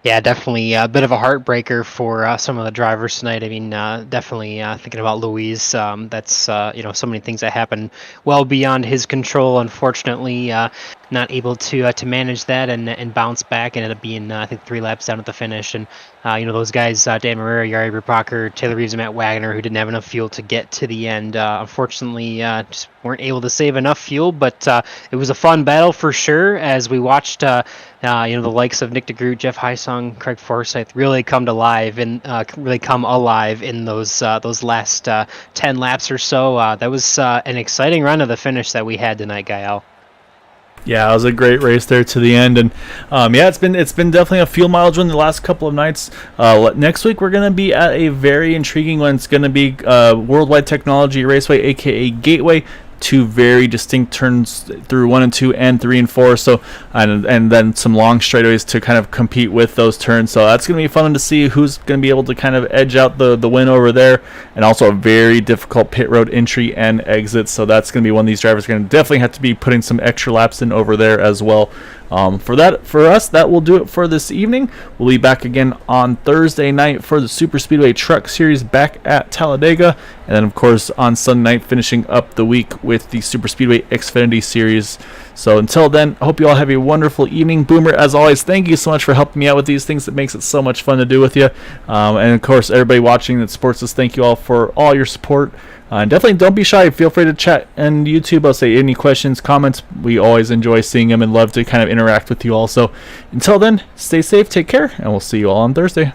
Yeah, definitely a bit of a heartbreaker for some of the drivers tonight. I mean, definitely thinking about Luis. That's so many things that happen well beyond his control. Unfortunately, not able to manage that and bounce back. Ended up being I think 3 laps down at the finish. And those guys, Dan Marrero, Yari Brubacher, Taylor Reeves, and Matt Wagner, who didn't have enough fuel to get to the end. Unfortunately, just weren't able to save enough fuel. But it was a fun battle for sure as we watched. The likes of Nick DeGroot, Jeff Highsong, Craig Forsyth really come alive in those last 10 laps or so. That was an exciting run to the finish that we had tonight, Gael. Yeah, it was a great race there to the end, and it's been definitely a fuel mileage one the last couple of nights. Next week we're going to be at a very intriguing one. It's going to be Worldwide Technology Raceway, aka Gateway. 2 very distinct turns through 1 and 2 and 3 and 4. So and then some long straightaways to kind of compete with those turns. So that's going to be fun to see who's going to be able to kind of edge out the win over there. And also a very difficult pit road entry and exit. So that's going to be one of these drivers going to definitely have to be putting some extra laps in over there as well. For us, that will do it for this evening. We'll be back again on Thursday night for the Super Speedway Truck Series back at Talladega. And then, of course, on Sunday night, finishing up the week with the Super Speedway Xfinity Series. So until then, I hope you all have a wonderful evening. Boomer, as always, thank you so much for helping me out with these things. It makes it so much fun to do with you. And, of course, everybody watching that supports us, thank you all for all your support. And definitely don't be shy. Feel free to chat on YouTube. I'll say any questions, comments. We always enjoy seeing them and love to kind of interact with you all. So until then, stay safe, take care, and we'll see you all on Thursday.